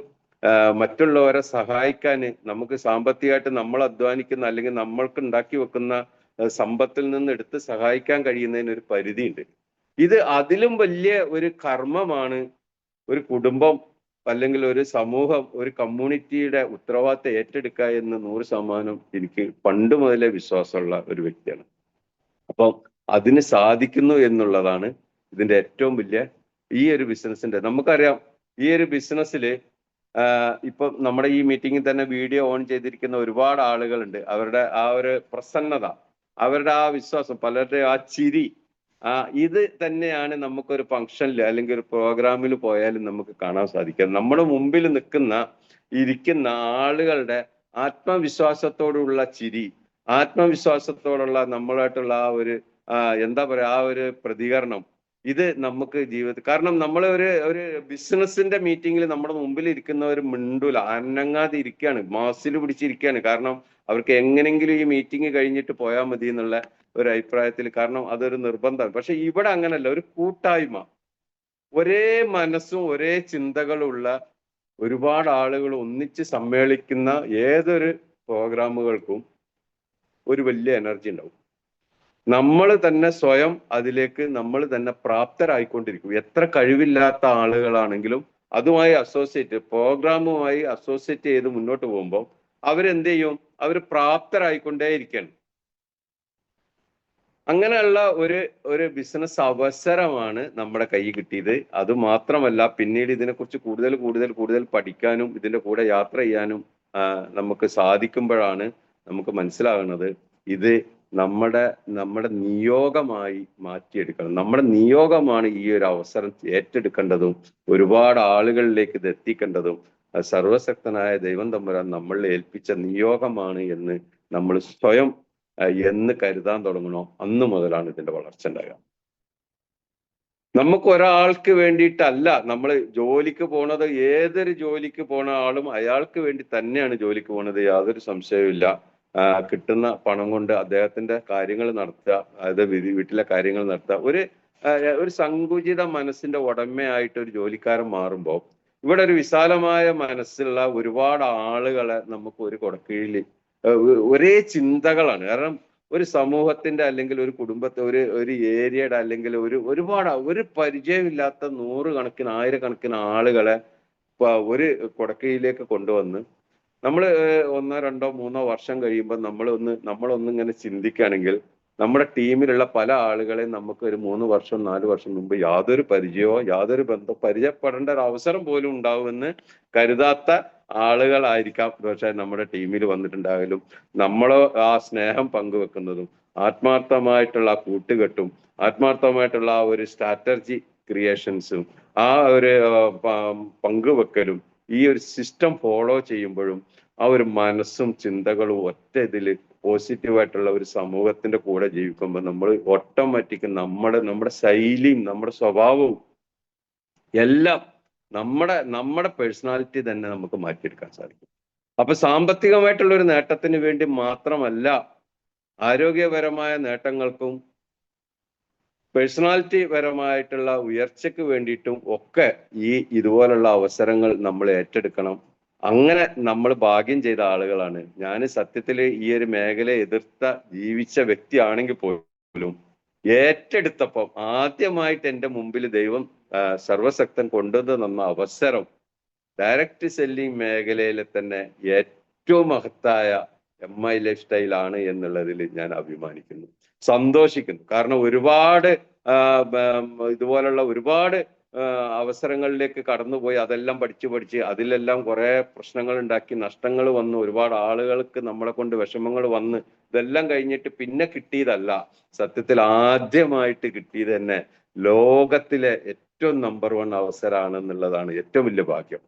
മറ്റുള്ളവരെ സഹായിക്കാൻ, നമുക്ക് സാമ്പത്തികമായിട്ട് നമ്മൾ അധ്വാനിക്കുന്ന അല്ലെങ്കിൽ നമ്മൾക്ക് ഉണ്ടാക്കി വെക്കുന്ന സമ്പത്തിൽ നിന്ന് എടുത്ത് സഹായിക്കാൻ കഴിയുന്നതിന് ഒരു പരിധിയുണ്ട്. ഇത് അതിലും വലിയ ഒരു കർമ്മമാണ് ഒരു കുടുംബം അല്ലെങ്കിൽ ഒരു സമൂഹം, ഒരു കമ്മ്യൂണിറ്റിയുടെ ഉത്തരവാദിത്തം ഏറ്റെടുക്കുക എന്ന് 100% എനിക്ക് പണ്ട് മുതലേ വിശ്വാസമുള്ള ഒരു വ്യക്തിയാണ്. അപ്പം അതിന് സാധിക്കുന്നു എന്നുള്ളതാണ് ഇതിന്റെ ഏറ്റവും വലിയ ഈ ഒരു ബിസിനസിന്റെ. നമുക്കറിയാം, ഈ ഒരു ബിസിനസ്സിൽ ഇപ്പൊ നമ്മുടെ ഈ മീറ്റിംഗിൽ തന്നെ വീഡിയോ ഓൺ ചെയ്തിരിക്കുന്ന ഒരുപാട് ആളുകളുണ്ട്. അവരുടെ ആ ഒരു പ്രസന്നത, അവരുടെ ആ വിശ്വാസം, പലരുടെ ആ ചിരി, ഇത് തന്നെയാണ് നമുക്കൊരു ഫംഗ്ഷനിൽ അല്ലെങ്കിൽ ഒരു പ്രോഗ്രാമിൽ പോയാലും നമുക്ക് കാണാൻ സാധിക്കുക. നമ്മുടെ മുമ്പിൽ ഇരിക്കുന്ന ആളുകളുടെ ആത്മവിശ്വാസത്തോടുള്ള ചിരി, ആത്മവിശ്വാസത്തോടുള്ള നമ്മളായിട്ടുള്ള ആ ഒരു എന്താ പറയാ, ആ ഒരു പ്രതികരണം, ഇത് നമുക്ക് ജീവിതത്തിൽ, കാരണം നമ്മൾ ഒരു ബിസിനസിന്റെ മീറ്റിങ്ങിൽ നമ്മുടെ മുമ്പിൽ ഇരിക്കുന്നവർ മിണ്ടൂല, അനങ്ങാതെ ഇരിക്കുകയാണ്, മാസിൽ പിടിച്ചിരിക്കുകയാണ്. കാരണം അവർക്ക് എങ്ങനെങ്കിലും ഈ മീറ്റിംഗ് കഴിഞ്ഞിട്ട് പോയാൽ മതി എന്നുള്ള ഒരു അഭിപ്രായത്തിൽ, കാരണം അതൊരു നിർബന്ധമാണ്. പക്ഷെ ഇവിടെ അങ്ങനല്ല, ഒരു കൂട്ടായ്മ, ഒരേ മനസ്സും ഒരേ ചിന്തകളുള്ള ഒരുപാട് ആളുകൾ ഒന്നിച്ച് സമ്മേളിക്കുന്ന ഏതൊരു പ്രോഗ്രാമുകൾക്കും ഒരു വലിയ എനർജി ഉണ്ടാവും. നമ്മൾ തന്നെ സ്വയം അതിലേക്ക് നമ്മൾ തന്നെ പ്രാപ്തരായിക്കൊണ്ടിരിക്കും. എത്ര കഴിവില്ലാത്ത ആളുകളാണെങ്കിലും അതുമായി പ്രോഗ്രാമുമായി അസോസിയേറ്റ് ചെയ്ത് മുന്നോട്ട് പോകുമ്പോൾ അവരെന്ത് ചെയ്യും, അവർ പ്രാപ്തരായിക്കൊണ്ടേയിരിക്കണം. അങ്ങനെയുള്ള ഒരു ബിസിനസ് അവസരമാണ് നമ്മുടെ കൈ കിട്ടിയത്. അത് മാത്രമല്ല, പിന്നീട് ഇതിനെക്കുറിച്ച് കൂടുതൽ പഠിക്കാനും ഇതിന്റെ കൂടെ യാത്ര ചെയ്യാനും നമുക്ക് സാധിക്കുമ്പോഴാണ് നമുക്ക് മനസ്സിലാകുന്നത് ഇത് നമ്മുടെ നിയോഗമായി മാറ്റിയെടുക്കണം. നമ്മുടെ നിയോഗമാണ് ഈ ഒരു അവസരം ഏറ്റെടുക്കേണ്ടതും ഒരുപാട് ആളുകളിലേക്ക് ഇത് എത്തിക്കേണ്ടതും സർവശക്തനായ ദൈവം തമ്പുരാൻ നമ്മളിൽ ഏൽപ്പിച്ച നിയോഗമാണ് എന്ന് നമ്മൾ സ്വയം എന്ന് കരുതാൻ തുടങ്ങണോ, അന്ന് മുതലാണ് ഇതിന്റെ വളർച്ച ഉണ്ടാകുക. നമുക്ക് ഒരാൾക്ക് വേണ്ടിയിട്ടല്ല നമ്മൾ ജോലിക്ക് പോണത്. ഏതൊരു ജോലിക്ക് പോണ ആളും അയാൾക്ക് വേണ്ടി തന്നെയാണ് ജോലിക്ക് പോണത്, യാതൊരു സംശയവുമില്ല. കിട്ടുന്ന പണം കൊണ്ട് അദ്ദേഹത്തിന്റെ കാര്യങ്ങൾ നടത്തുക, അതായത് വീട്ടിലെ കാര്യങ്ങൾ നടത്തുക. ഒരു സങ്കുചിത മനസ്സിന്റെ ഉടമയായിട്ട് ഒരു ജോലിക്കാരൻ മാറുമ്പോൾ ഇവിടെ ഒരു വിശാലമായ മനസ്സുള്ള ഒരുപാട് ആളുകളെ നമുക്ക് ഒരു കൊടക്കീഴിൽ, ഒരേ ചിന്തകളാണ്. കാരണം ഒരു സമൂഹത്തിന്റെ അല്ലെങ്കിൽ ഒരു കുടുംബത്തെ, ഒരു ഏരിയയുടെ അല്ലെങ്കിൽ ഒരുപാട് ഒരു പരിചയമില്ലാത്ത 100 കണക്കിന് 1000 കണക്കിന് ആളുകളെ ഒരു കുടക്കീഴിലേക്ക് കൊണ്ടുവന്ന് നമ്മൾ 1, 2, 3 വർഷം കഴിയുമ്പോൾ നമ്മളൊന്ന് ഇങ്ങനെ ചിന്തിക്കുകയാണെങ്കിൽ നമ്മുടെ ടീമിലുള്ള പല ആളുകളെയും നമുക്ക് ഒരു 3 വർഷം 4 വർഷം മുമ്പ് യാതൊരു പരിചയമോ യാതൊരു പരിചയപ്പെടേണ്ട ഒരു അവസരം പോലും ഉണ്ടാവുമെന്ന് കരുതാത്ത ആളുകളായിരിക്കാം പക്ഷെ നമ്മുടെ ടീമിൽ വന്നിട്ടുണ്ടായാലും നമ്മളോ ആ സ്നേഹം പങ്കുവെക്കുന്നതും ആത്മാർത്ഥമായിട്ടുള്ള ആ കൂട്ടുകെട്ടും ആത്മാർത്ഥമായിട്ടുള്ള ആ ഒരു സ്ട്രാറ്റജി ക്രിയേഷൻസും ആ ഒരു പങ്കുവെക്കലും ഈ ഒരു സിസ്റ്റം ഫോളോ ചെയ്യുമ്പോഴും ആ ഒരു മനസ്സും ചിന്തകളും ഒറ്റ ഇതിൽ പോസിറ്റീവായിട്ടുള്ള ഒരു സമൂഹത്തിന്റെ കൂടെ ജീവിക്കുമ്പോൾ നമ്മൾ ഓട്ടോമാറ്റിക് നമ്മുടെ ശൈലിയും നമ്മുടെ സ്വഭാവവും എല്ലാം നമ്മുടെ പേഴ്സണാലിറ്റി തന്നെ നമുക്ക് മാറ്റിയെടുക്കാൻ സാധിക്കും. അപ്പൊ സാമ്പത്തികമായിട്ടുള്ള ഒരു നേട്ടത്തിന് വേണ്ടി മാത്രമല്ല ആരോഗ്യപരമായ നേട്ടങ്ങൾക്കും പേഴ്സണാലിറ്റി പരമായിട്ടുള്ള ഉയർച്ചയ്ക്ക് വേണ്ടിയിട്ടും ഒക്കെ ഇതുപോലുള്ള അവസരങ്ങൾ നമ്മൾ ഏറ്റെടുക്കണം. അങ്ങനെ നമ്മൾ ഭാഗ്യം ചെയ്ത ആളുകളാണ്. ഞാൻ സത്യത്തിൽ ഈ ഒരു മേഖലയെ ജീവിച്ച വ്യക്തിയാണെങ്കിൽ പോലും ഏറ്റെടുത്തപ്പം ആദ്യമായിട്ട് എൻ്റെ മുമ്പിൽ ദൈവം സർവശക്തൻ കൊണ്ടുവന്ന അവസരം ഡയറക്റ്റ് സെല്ലിംഗ് മേഖലയിലെ തന്നെ ഏറ്റവും മഹത്തായ MI ലൈഫ് സ്റ്റൈലാണ് എന്നുള്ളതിൽ ഞാൻ അഭിമാനിക്കുന്നു, സന്തോഷിക്കുന്നു. കാരണം ഒരുപാട് ഇതുപോലുള്ള ഒരുപാട് അവസരങ്ങളിലേക്ക് കടന്നുപോയി അതെല്ലാം പഠിച്ച് അതിലെല്ലാം കുറെ പ്രശ്നങ്ങൾ ഉണ്ടാക്കി നഷ്ടങ്ങൾ വന്നു, ഒരുപാട് ആളുകൾക്ക് നമ്മളെ കൊണ്ട് വിഷമങ്ങൾ വന്ന് ഇതെല്ലാം കഴിഞ്ഞിട്ട് പിന്നെ കിട്ടിയതല്ല, സത്യത്തിൽ ആദ്യമായിട്ട് കിട്ടിയത് തന്നെ ലോകത്തിലെ ഏറ്റവും നമ്പർ 1 അവസരമാണെന്നുള്ളതാണ് ഏറ്റവും വലിയ ഭാഗ്യം.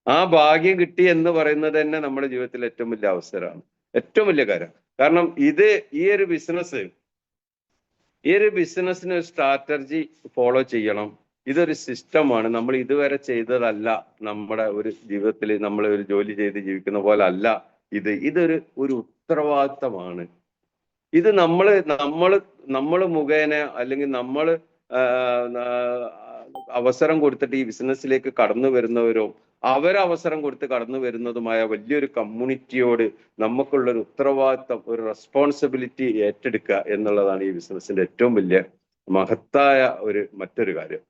ആ ഭാഗ്യം കിട്ടി എന്ന് പറയുന്നത് തന്നെ നമ്മുടെ ജീവിതത്തിലെ ഏറ്റവും വലിയ അവസരമാണ്, ഏറ്റവും വലിയ കാര്യം. കാരണം ഈ ഒരു ബിസിനസ്സിന് ഒരു സ്ട്രാറ്റജി ഫോളോ ചെയ്യണം. ഇതൊരു സിസ്റ്റമാണ്. നമ്മൾ ഇതുവരെ ചെയ്തതല്ല. നമ്മുടെ ഒരു ജീവിതത്തിൽ നമ്മൾ ഒരു ജോലി ചെയ്ത് ജീവിക്കുന്ന പോലെ അല്ല ഇതൊരു ഉത്തരവാദിത്തമാണ്. ഇത് നമ്മൾ മുഖേന അല്ലെങ്കിൽ നമ്മൾ അവസരം കൊടുത്തിട്ട് ഈ ബിസിനസ്സിലേക്ക് കടന്നു വരുന്നവരോ അവരവസരം കൊടുത്ത് കടന്നു വരുന്നതുമായ വലിയൊരു കമ്മ്യൂണിറ്റിയോട് നമുക്കുള്ളൊരു ഉത്തരവാദിത്തം, ഒരു റെസ്പോൺസിബിലിറ്റി ഏറ്റെടുക്കുക എന്നുള്ളതാണ് ഈ ബിസിനസ്സിന്റെ ഏറ്റവും വലിയ മഹത്തായ മറ്റൊരു കാര്യം.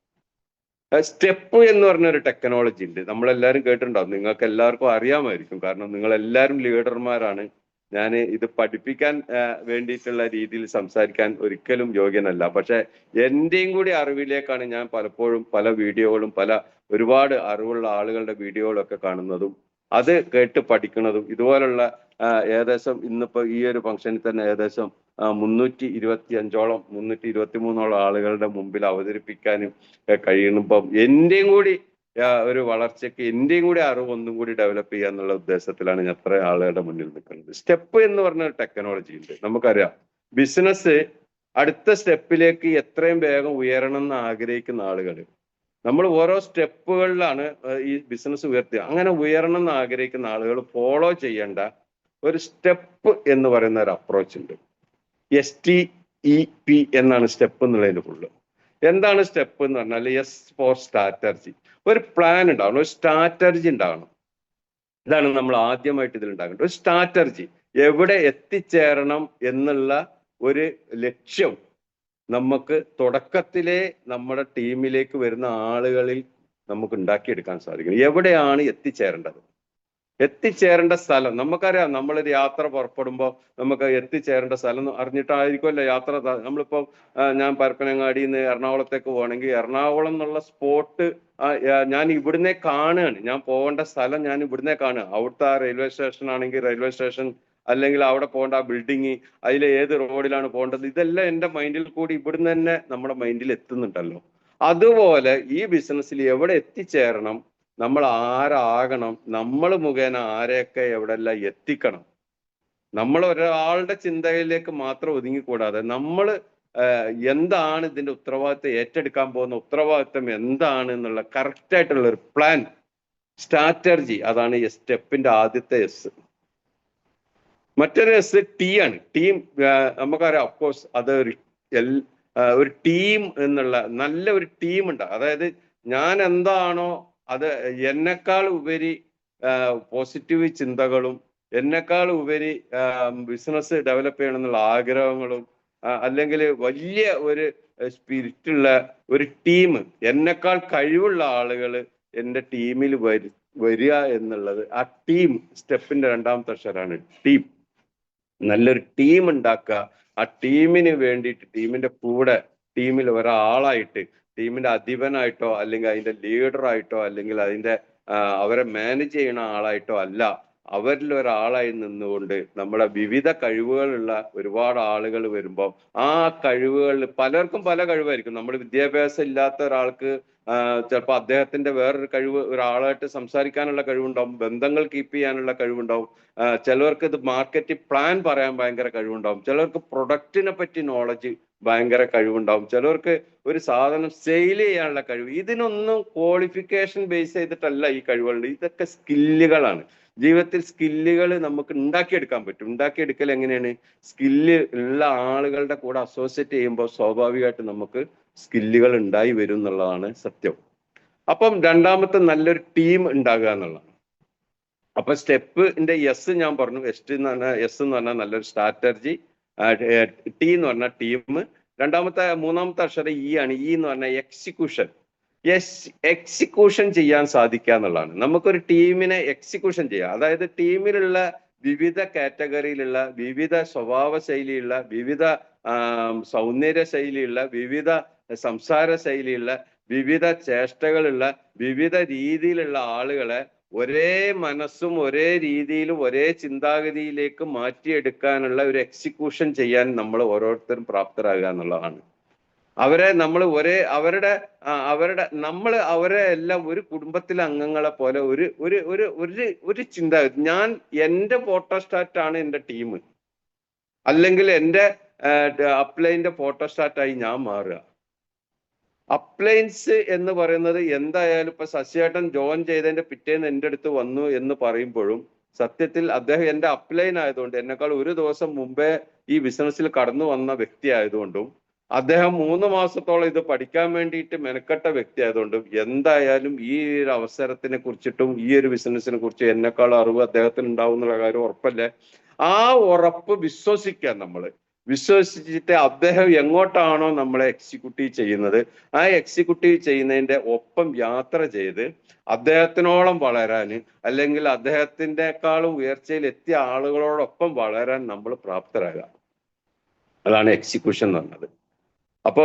സ്റ്റെപ്പ് എന്ന് പറഞ്ഞൊരു ടെക്നോളജി ഉണ്ട്, നമ്മളെല്ലാവരും കേട്ടിട്ടുണ്ടാവും, നിങ്ങൾക്ക് എല്ലാവർക്കും അറിയാമായിരിക്കും. കാരണം നിങ്ങൾ എല്ലാവരും ലീഡർമാരാണ്. ഞാൻ ഇത് പഠിപ്പിക്കാൻ വേണ്ടിയിട്ടുള്ള രീതിയിൽ സംസാരിക്കാൻ ഒരിക്കലും യോഗ്യനല്ല. പക്ഷെ എൻ്റെയും കൂടി അറിവിലേക്കാണ് ഞാൻ പലപ്പോഴും പല വീഡിയോകളും ഒരുപാട് അറിവുള്ള ആളുകളുടെ വീഡിയോകളൊക്കെ കാണുന്നതും അത് കേട്ട് പഠിക്കുന്നതും. ഇതുപോലുള്ള ഏകദേശം ഇന്നിപ്പോ ഈ ഒരു ഫംഗ്ഷനിൽ തന്നെ ഏകദേശം 325ഓളം 323ഓളം ആളുകളുടെ മുമ്പിൽ അവതരിപ്പിക്കാനും കഴിയുമ്പം എൻ്റെയും കൂടി ഒരു വളർച്ചയ്ക്ക് എൻ്റെയും കൂടി അറിവ് ഒന്നും കൂടി ഡെവലപ്പ് ചെയ്യുക എന്നുള്ള ഉദ്ദേശത്തിലാണ് ഞാൻ അത്ര ആളുകളുടെ മുന്നിൽ നിൽക്കുന്നത്. സ്റ്റെപ്പ് എന്ന് പറഞ്ഞ ടെക്നോളജി ഉണ്ട്. നമുക്കറിയാം ബിസിനസ് അടുത്ത സ്റ്റെപ്പിലേക്ക് എത്രയും വേഗം ഉയരണം എന്ന് ആഗ്രഹിക്കുന്ന ആളുകൾ നമ്മൾ ഓരോ സ്റ്റെപ്പുകളിലാണ് ഈ ബിസിനസ് ഉയർത്തുക. അങ്ങനെ ഉയരണം എന്ന് ആഗ്രഹിക്കുന്ന ആളുകൾ ഫോളോ ചെയ്യേണ്ട ഒരു സ്റ്റെപ്പ് എന്ന് പറയുന്ന ഒരു അപ്രോച്ച് ഉണ്ട്. STEP എന്നാണ് സ്റ്റെപ്പ് എന്നുള്ളതിന് ഫുള്ള്. എന്താണ് സ്റ്റെപ്പ് എന്ന് പറഞ്ഞാൽ എസ് ഫോർ സ്ട്രാറ്റജി. ഒരു പ്ലാൻ ഉണ്ടാവണം, ഒരു സ്ട്രാറ്റജി ഉണ്ടാവണം. ഇതാണ് നമ്മൾ ആദ്യമായിട്ട് ഇതിൽ ഉണ്ടാകേണ്ടത്. ഒരു സ്ട്രാറ്റജി, എവിടെ എത്തിച്ചേരണം എന്നുള്ള ഒരു ലക്ഷ്യം നമുക്ക് തുടക്കത്തിലെ നമ്മുടെ ടീമിലേക്ക് വരുന്ന ആളുകളിൽ നമുക്ക് ഉണ്ടാക്കിയെടുക്കാൻ സാധിക്കും. എവിടെയാണ് എത്തിച്ചേരേണ്ട സ്ഥലം നമുക്കറിയാം. നമ്മളൊരു യാത്ര പുറപ്പെടുമ്പോൾ നമുക്ക് എത്തിച്ചേരേണ്ട സ്ഥലം അറിഞ്ഞിട്ടായിരിക്കുമല്ലോ യാത്ര. നമ്മളിപ്പോൾ ഞാൻ പരപ്പനങ്ങാടിയിൽ നിന്ന് എറണാകുളത്തേക്ക് പോകണമെങ്കിൽ എറണാകുളം എന്നുള്ള സ്പോട്ട് ഞാൻ ഇവിടുന്നേ കാണുകയാണ്. ഞാൻ പോകേണ്ട സ്ഥലം ഞാൻ ഇവിടുന്നേ കാണുക. അവിടുത്തെ ആ റെയിൽവേ സ്റ്റേഷൻ ആണെങ്കിൽ റെയിൽവേ സ്റ്റേഷൻ, അല്ലെങ്കിൽ അവിടെ പോകേണ്ട ആ ബിൽഡിങ്, അതിൽ ഏത് റോഡിലാണ് പോകേണ്ടത്, ഇതെല്ലാം എൻ്റെ മൈൻഡിൽ കൂടി ഇവിടുന്ന് തന്നെ നമ്മുടെ മൈൻഡിൽ എത്തുന്നുണ്ടല്ലോ. അതുപോലെ ഈ ബിസിനസ്സിൽ എവിടെ എത്തിച്ചേരണം, നമ്മൾ ആരാകണം, നമ്മൾ മുഖേന ആരെയൊക്കെ എവിടെല്ലാം എത്തിക്കണം, നമ്മൾ ഒരാളുടെ ചിന്തയിലേക്ക് മാത്രം ഒതുങ്ങിക്കൂടാതെ നമ്മൾ എന്താണ് ഇതിന്റെ ഉത്തരവാദിത്തം ഏറ്റെടുക്കാൻ പോകുന്ന ഉത്തരവാദിത്തം എന്താണ് എന്നുള്ള കറക്റ്റ് ആയിട്ടുള്ള ഒരു പ്ലാൻ, സ്ട്രാറ്റജി, അതാണ് ഈ സ്റ്റെപ്പിന്റെ ആദ്യത്തെ എസ്. മറ്റൊരു എസ് ടി ആണ്. ടീം. നമുക്കറിയാം അഫ്കോഴ്സ് അത് ഒരു ടീം എന്നുള്ള നല്ല ഒരു ടീം ഉണ്ട്. അതായത് ഞാൻ എന്താണോ അത് എന്നെക്കാൾ ഉപരി പോസിറ്റീവ് ചിന്തകളും എന്നെക്കാൾ ഉപരി ബിസിനസ് ഡെവലപ്പ് ചെയ്യണമെന്നുള്ള ആഗ്രഹങ്ങളും അല്ലെങ്കിൽ വലിയ ഒരു സ്പിരിറ്റുള്ള ഒരു ടീം, എന്നെക്കാൾ കഴിവുള്ള ആളുകൾ എൻ്റെ ടീമിൽ വരിക എന്നുള്ളത്, ആ ടീം സ്റ്റെപ്പിന്റെ രണ്ടാമത്തെ അക്ഷരമാണ് ടീം. നല്ലൊരു ടീം ഉണ്ടാക്കുക. ആ ടീമിന് വേണ്ടിയിട്ട് ടീമിന്റെ കൂടെ ടീമിൽ ഒരാളായിട്ട്, ടീമിന്റെ അധിപനായിട്ടോ അല്ലെങ്കിൽ അതിന്റെ ലീഡറായിട്ടോ അല്ലെങ്കിൽ അതിന്റെ അവരെ മാനേജ് ചെയ്യുന്ന ആളായിട്ടോ അല്ല, അവരിൽ ഒരാളായി നിന്നുകൊണ്ട് നമ്മുടെ വിവിധ കഴിവുകളുള്ള ഒരുപാട് ആളുകൾ വരുമ്പോൾ ആ കഴിവുകളിൽ പലർക്കും പല കഴിവായിരിക്കും. നമ്മൾ വിദ്യാഭ്യാസം ഇല്ലാത്ത ഒരാൾക്ക് ചിലപ്പോൾ അദ്ദേഹത്തിന്റെ വേറൊരു കഴിവ്, ഒരാളായിട്ട് സംസാരിക്കാനുള്ള കഴിവുണ്ടാവും, ബന്ധങ്ങൾ കീപ്പ് ചെയ്യാനുള്ള കഴിവുണ്ടാവും, ചിലവർക്ക് ഇത് മാർക്കറ്റ് പ്ലാൻ പറയാൻ ഭയങ്കര കഴിവുണ്ടാവും, ചിലർക്ക് പ്രൊഡക്റ്റിനെ പറ്റി നോളജ് ഭയങ്കര കഴിവുണ്ടാവും, ചിലർക്ക് ഒരു സാധനം സെയിൽ ചെയ്യാനുള്ള കഴിവ്. ഇതിനൊന്നും ക്വാളിഫിക്കേഷൻ ബേസ് ചെയ്തിട്ടല്ല ഈ കഴിവുകളുണ്ട്, ഇതൊക്കെ സ്കില്ലുകളാണ്. ജീവിതത്തിൽ സ്കില്ലുകൾ നമുക്ക് ഉണ്ടാക്കിയെടുക്കാൻ പറ്റും. ഉണ്ടാക്കിയെടുക്കൽ എങ്ങനെയാണ്? സ്കില്ല് ഉള്ള ആളുകളുടെ കൂടെ അസോസിയേറ്റ് ചെയ്യുമ്പോൾ സ്വാഭാവികമായിട്ട് നമുക്ക് സ്കില്ലുകൾ ഉണ്ടായി വരും എന്നുള്ളതാണ് സത്യം. അപ്പം രണ്ടാമത്തെ നല്ലൊരു ടീം ഉണ്ടാകുക എന്നുള്ളതാണ്. അപ്പൊ സ്റ്റെപ്പിന്റെ എസ് ഞാൻ പറഞ്ഞു. എസ് എന്ന് പറഞ്ഞാൽ നല്ലൊരു സ്ട്രാറ്റജി, ടി എന്ന് പറഞ്ഞാൽ ടീം, മൂന്നാമത്തെ അക്ഷരം ഇ ആണ്. ഇ എന്ന് പറഞ്ഞാൽ എക്സിക്യൂഷൻ. എക്സിക്യൂഷൻ ചെയ്യാൻ സാധിക്കുക എന്നുള്ളതാണ്. നമുക്കൊരു ടീമിനെ എക്സിക്യൂഷൻ ചെയ്യാം. അതായത് ടീമിലുള്ള വിവിധ കാറ്റഗറിയിലുള്ള, വിവിധ സ്വഭാവ ശൈലിയുള്ള, വിവിധ സൗന്ദര്യ ശൈലിയുള്ള, വിവിധ സംസാര ശൈലിയുള്ള, വിവിധ ചേഷ്ടകളുള്ള, വിവിധ രീതിയിലുള്ള ആളുകളെ ഒരേ മനസ്സും ഒരേ രീതിയിലും ഒരേ ചിന്താഗതിയിലേക്ക് മാറ്റിയെടുക്കാനുള്ള ഒരു എക്സിക്യൂഷൻ ചെയ്യാൻ നമ്മൾ ഓരോരുത്തരും പ്രാപ്തരാകുക എന്നുള്ളതാണ്. നമ്മൾ അവരെ എല്ലാം ഒരു കുടുംബത്തിലെ അംഗങ്ങളെ പോലെ ഒരു ഒരു ഒരു ഒരു ഒരു ചിന്താഗതി. എന്റെ ഫോട്ടോസ്റ്റാറ്റ് ആണ് എന്റെ ടീം, അല്ലെങ്കിൽ എന്റെ അപ്ലൈന്റെ ഫോട്ടോസ്റ്റാറ്റായി ഞാൻ മാറുക. അപ്ലയൻസ് എന്ന് പറയുന്നത് എന്തായാലും ഇപ്പൊ ശശിയേട്ടൻ ജോയിൻ ചെയ്തതിന്റെ പിറ്റേന്ന് എൻ്റെ അടുത്ത് വന്നു എന്ന് പറയുമ്പോഴും സത്യത്തിൽ അദ്ദേഹം എൻ്റെ അപ്ലൈൻ ആയതുകൊണ്ട്, എന്നെക്കാൾ ഒരു ദിവസം മുമ്പേ ഈ ബിസിനസ്സിൽ കടന്നു വന്ന വ്യക്തി ആയതുകൊണ്ടും, അദ്ദേഹം 3 മാസത്തോളം ഇത് പഠിക്കാൻ വേണ്ടിയിട്ട് മെനക്കെട്ട വ്യക്തി ആയതുകൊണ്ടും, എന്തായാലും ഈ ഒരു അവസരത്തിനെ കുറിച്ചിട്ടും ഈ ഒരു ബിസിനസ്സിനെ കുറിച്ച് എന്നെക്കാൾ അറിവ് അദ്ദേഹത്തിന് ഉണ്ടാവും എന്നുള്ള കാര്യം ഉറപ്പല്ലേ. ആ ഉറപ്പ് വിശ്വസിച്ചിട്ട് അദ്ദേഹം എങ്ങോട്ടാണോ നമ്മളെ എക്സിക്യൂട്ടീവ് ചെയ്യുന്നത്, ആ എക്സിക്യൂട്ടീവ് ചെയ്യുന്നതിന്റെ ഒപ്പം യാത്ര ചെയ്ത് അദ്ദേഹത്തിനോളം വളരാൻ, അല്ലെങ്കിൽ അദ്ദേഹത്തിൻ്റെക്കാളും ഉയർച്ചയിൽ എത്തിയ ആളുകളോടൊപ്പം വളരാൻ നമ്മൾ പ്രാപ്തരാകുക. അതാണ് എക്സിക്യൂഷൻ എന്ന് പറഞ്ഞത്. അപ്പൊ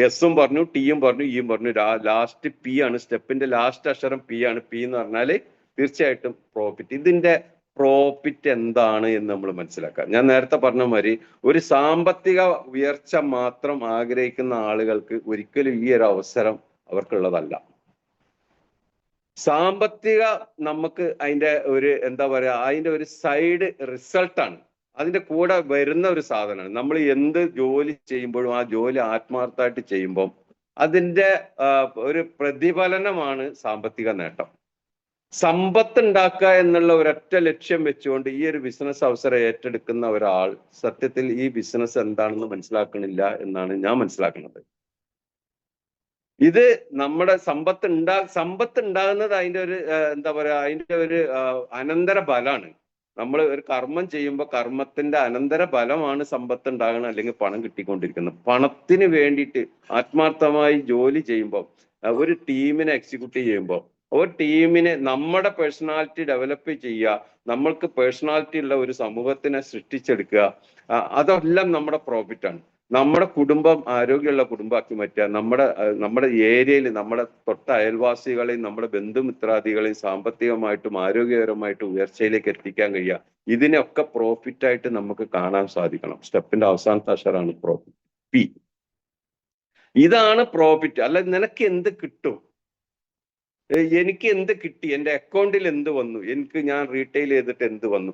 എസും പറഞ്ഞു, ടിയും പറഞ്ഞു, ഇയും പറഞ്ഞു. ലാസ്റ്റ് പി ആണ്. സ്റ്റെപ്പിന്റെ ലാസ്റ്റ് അക്ഷരം പി ആണ്. പി എന്ന് പറഞ്ഞാല് തീർച്ചയായിട്ടും പ്രോഫിറ്റ്. ഇതിന്റെ പ്രോഫിറ്റ് എന്താണ് എന്ന് നമ്മൾ മനസ്സിലാക്കാം. ഞാൻ നേരത്തെ പറഞ്ഞ മാതിരി ഒരു സാമ്പത്തിക ഉയർച്ച മാത്രം ആഗ്രഹിക്കുന്ന ആളുകൾക്ക് ഒരിക്കലും ഈ ഒരു അവസരം അവർക്കുള്ളതല്ല. സാമ്പത്തിക നമുക്ക് അതിന്റെ ഒരു അതിന്റെ ഒരു സൈഡ് റിസൾട്ടാണ്, അതിന്റെ കൂടെ വരുന്ന ഒരു സാധനമാണ്. നമ്മൾ എന്ത് ജോലി ചെയ്യുമ്പോഴും ആ ജോലി ആത്മാർത്ഥമായിട്ട് ചെയ്യുമ്പോൾ അതിന്റെ ഒരു പ്രതിഫലനമാണ് സാമ്പത്തിക നേട്ടം. സമ്പത്ത് ഉണ്ടാക്കുക എന്നുള്ള ഒരൊറ്റ ലക്ഷ്യം വെച്ചുകൊണ്ട് ഈ ഒരു ബിസിനസ് അവസരം ഏറ്റെടുക്കുന്ന ഒരാൾ സത്യത്തിൽ ഈ ബിസിനസ് എന്താണെന്ന് മനസ്സിലാക്കണില്ല എന്നാണ് ഞാൻ മനസ്സിലാക്കുന്നത്. ഇത് നമ്മുടെ സമ്പത്ത് ഉണ്ടാകുന്നത് അതിന്റെ ഒരു അതിന്റെ ഒരു അനന്തര ഫലമാണ്. നമ്മൾ ഒരു കർമ്മം ചെയ്യുമ്പോൾ കർമ്മത്തിന്റെ അനന്തര ഫലമാണ് സമ്പത്ത് ഉണ്ടാകുന്നത്, അല്ലെങ്കിൽ പണം കിട്ടിക്കൊണ്ടിരിക്കുന്നത്. പണത്തിന് വേണ്ടിയിട്ട് ആത്മാർത്ഥമായി ജോലി ചെയ്യുമ്പോൾ, ഒരു ടീമിനെ എക്സിക്യൂട്ടീവ് ചെയ്യുമ്പോൾ, ഒരു ടീമിനെ നമ്മുടെ പേഴ്സണാലിറ്റി ഡെവലപ്പ് ചെയ്യുക, നമ്മൾക്ക് പേഴ്സണാലിറ്റി ഉള്ള ഒരു സമൂഹത്തിനെ സൃഷ്ടിച്ചെടുക്കുക, അതെല്ലാം നമ്മുടെ പ്രോഫിറ്റാണ്. നമ്മുടെ കുടുംബം ആരോഗ്യമുള്ള കുടുംബമാക്കി മാറ്റുക, നമ്മുടെ ഏരിയയിൽ നമ്മുടെ തൊട്ട അയൽവാസികളെയും നമ്മുടെ ബന്ധുമിത്രാദികളെയും സാമ്പത്തികമായിട്ടും ആരോഗ്യപരമായിട്ടും ഉയർച്ചയിലേക്ക് എത്തിക്കാൻ കഴിയുക. ഇതിനൊക്കെ പ്രോഫിറ്റായിട്ട് നമുക്ക് കാണാൻ സാധിക്കണം. സ്റ്റെപ്പിന്റെ അവസാനത്തെ അക്ഷരമാണ് പ്രോഫിറ്റ്, പി. ഇതാണ് പ്രോഫിറ്റ്. അല്ല നിനക്ക് എന്ത് കിട്ടും, എനിക്ക് എന്ത് കിട്ടി, എൻ്റെ അക്കൗണ്ടിൽ എന്ത് വന്നു, ഞാൻ റീറ്റെയിൽ ചെയ്തിട്ട് എന്ത് വന്നു,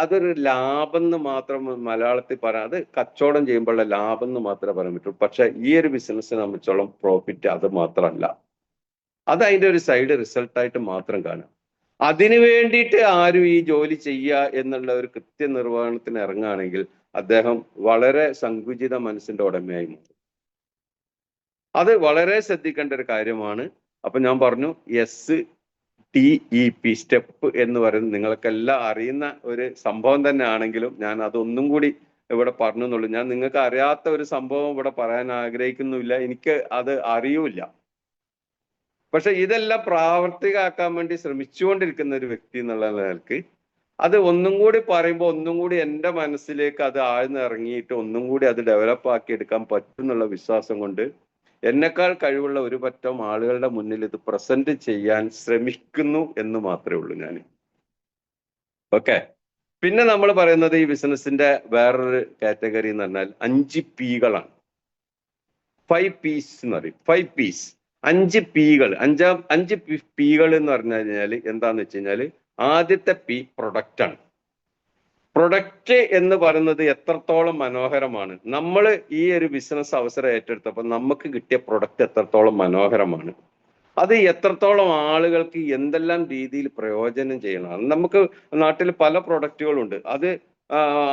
അതൊരു ലാഭം എന്ന് മാത്രം മലയാളത്തിൽ പറയാം. അത് കച്ചവടം ചെയ്യുമ്പോഴുള്ള ലാഭം എന്ന് മാത്രമേ പറയാൻ പറ്റൂ. പക്ഷെ ഈ ഒരു ബിസിനസ്സിനെ സംബന്ധിച്ചോളം പ്രോഫിറ്റ് അത് മാത്രമല്ല, അത് അതിന്റെ ഒരു സൈഡ് റിസൾട്ടായിട്ട് മാത്രം കാണാം. അതിനു വേണ്ടിയിട്ട് ആരും ഈ ജോലി ചെയ്യുക എന്നുള്ള ഒരു കൃത്യനിർവഹണത്തിന് ഇറങ്ങുകയാണെങ്കിൽ അദ്ദേഹം വളരെ സങ്കുചിത മനസ്സിന്റെ ഉടമയായി മാറും. അത് വളരെ ശ്രദ്ധിക്കേണ്ട ഒരു കാര്യമാണ്. അപ്പൊ ഞാൻ പറഞ്ഞു STEP, സ്റ്റെപ്പ് എന്ന് പറയുന്നത് നിങ്ങൾക്കെല്ലാം അറിയുന്ന ഒരു സംഭവം തന്നെ ആണെങ്കിലും ഞാൻ അതൊന്നും കൂടി ഇവിടെ പറഞ്ഞെന്നുള്ളൂ. ഞാൻ നിങ്ങൾക്ക് അറിയാത്ത ഒരു സംഭവം ഇവിടെ പറയാൻ ആഗ്രഹിക്കുന്നില്ല, എനിക്ക് അത് അറിയൂല. പക്ഷെ ഇതെല്ലാം പ്രാവർത്തികമാക്കാൻ വേണ്ടി ശ്രമിച്ചുകൊണ്ടിരിക്കുന്ന ഒരു വ്യക്തി എന്നുള്ള നിലക്ക് അത് ഒന്നും കൂടി പറയുമ്പോൾ ഒന്നും കൂടി എൻ്റെ മനസ്സിലേക്ക് അത് ആഴ്ന്നിറങ്ങിയിട്ട് ഒന്നും കൂടി അത് ഡെവലപ്പ് ആക്കി എടുക്കാൻ പറ്റും എന്നുള്ള വിശ്വാസം കൊണ്ട് എന്നെക്കാൾ കഴിവുള്ള ഒരു പറ്റം ആളുകളുടെ മുന്നിൽ ഇത് പ്രസന്റ് ചെയ്യാൻ ശ്രമിക്കുന്നു എന്ന് മാത്രമേ ഉള്ളൂ ഞാൻ. ഓക്കെ. പിന്നെ നമ്മൾ പറയുന്നത് ഈ ബിസിനസിന്റെ വേറൊരു കാറ്റഗറി എന്ന് പറഞ്ഞാൽ 5 പീകളാണ്. 5 പീസ് എന്ന് പറയും. 5 പീസ്, 5 പീകൾ. 5 പീകൾ എന്ന് പറഞ്ഞു കഴിഞ്ഞാൽ എന്താന്ന് വെച്ച് കഴിഞ്ഞാൽ ആദ്യത്തെ പി പ്രൊഡക്റ്റ് ആണ്. പ്രൊഡക്റ്റ് എന്ന് പറയുന്നത് എത്രത്തോളം മനോഹരമാണ്. നമ്മൾ ഈ ഒരു ബിസിനസ് അവസരം ഏറ്റെടുത്തപ്പോൾ നമുക്ക് കിട്ടിയ പ്രൊഡക്റ്റ് എത്രത്തോളം മനോഹരമാണ്, അത് എത്രത്തോളം ആളുകൾക്ക് എന്തെല്ലാം രീതിയിൽ പ്രയോജനം ചെയ്യണം. നമുക്ക് നാട്ടിൽ പല പ്രൊഡക്റ്റുകളുണ്ട്. അത്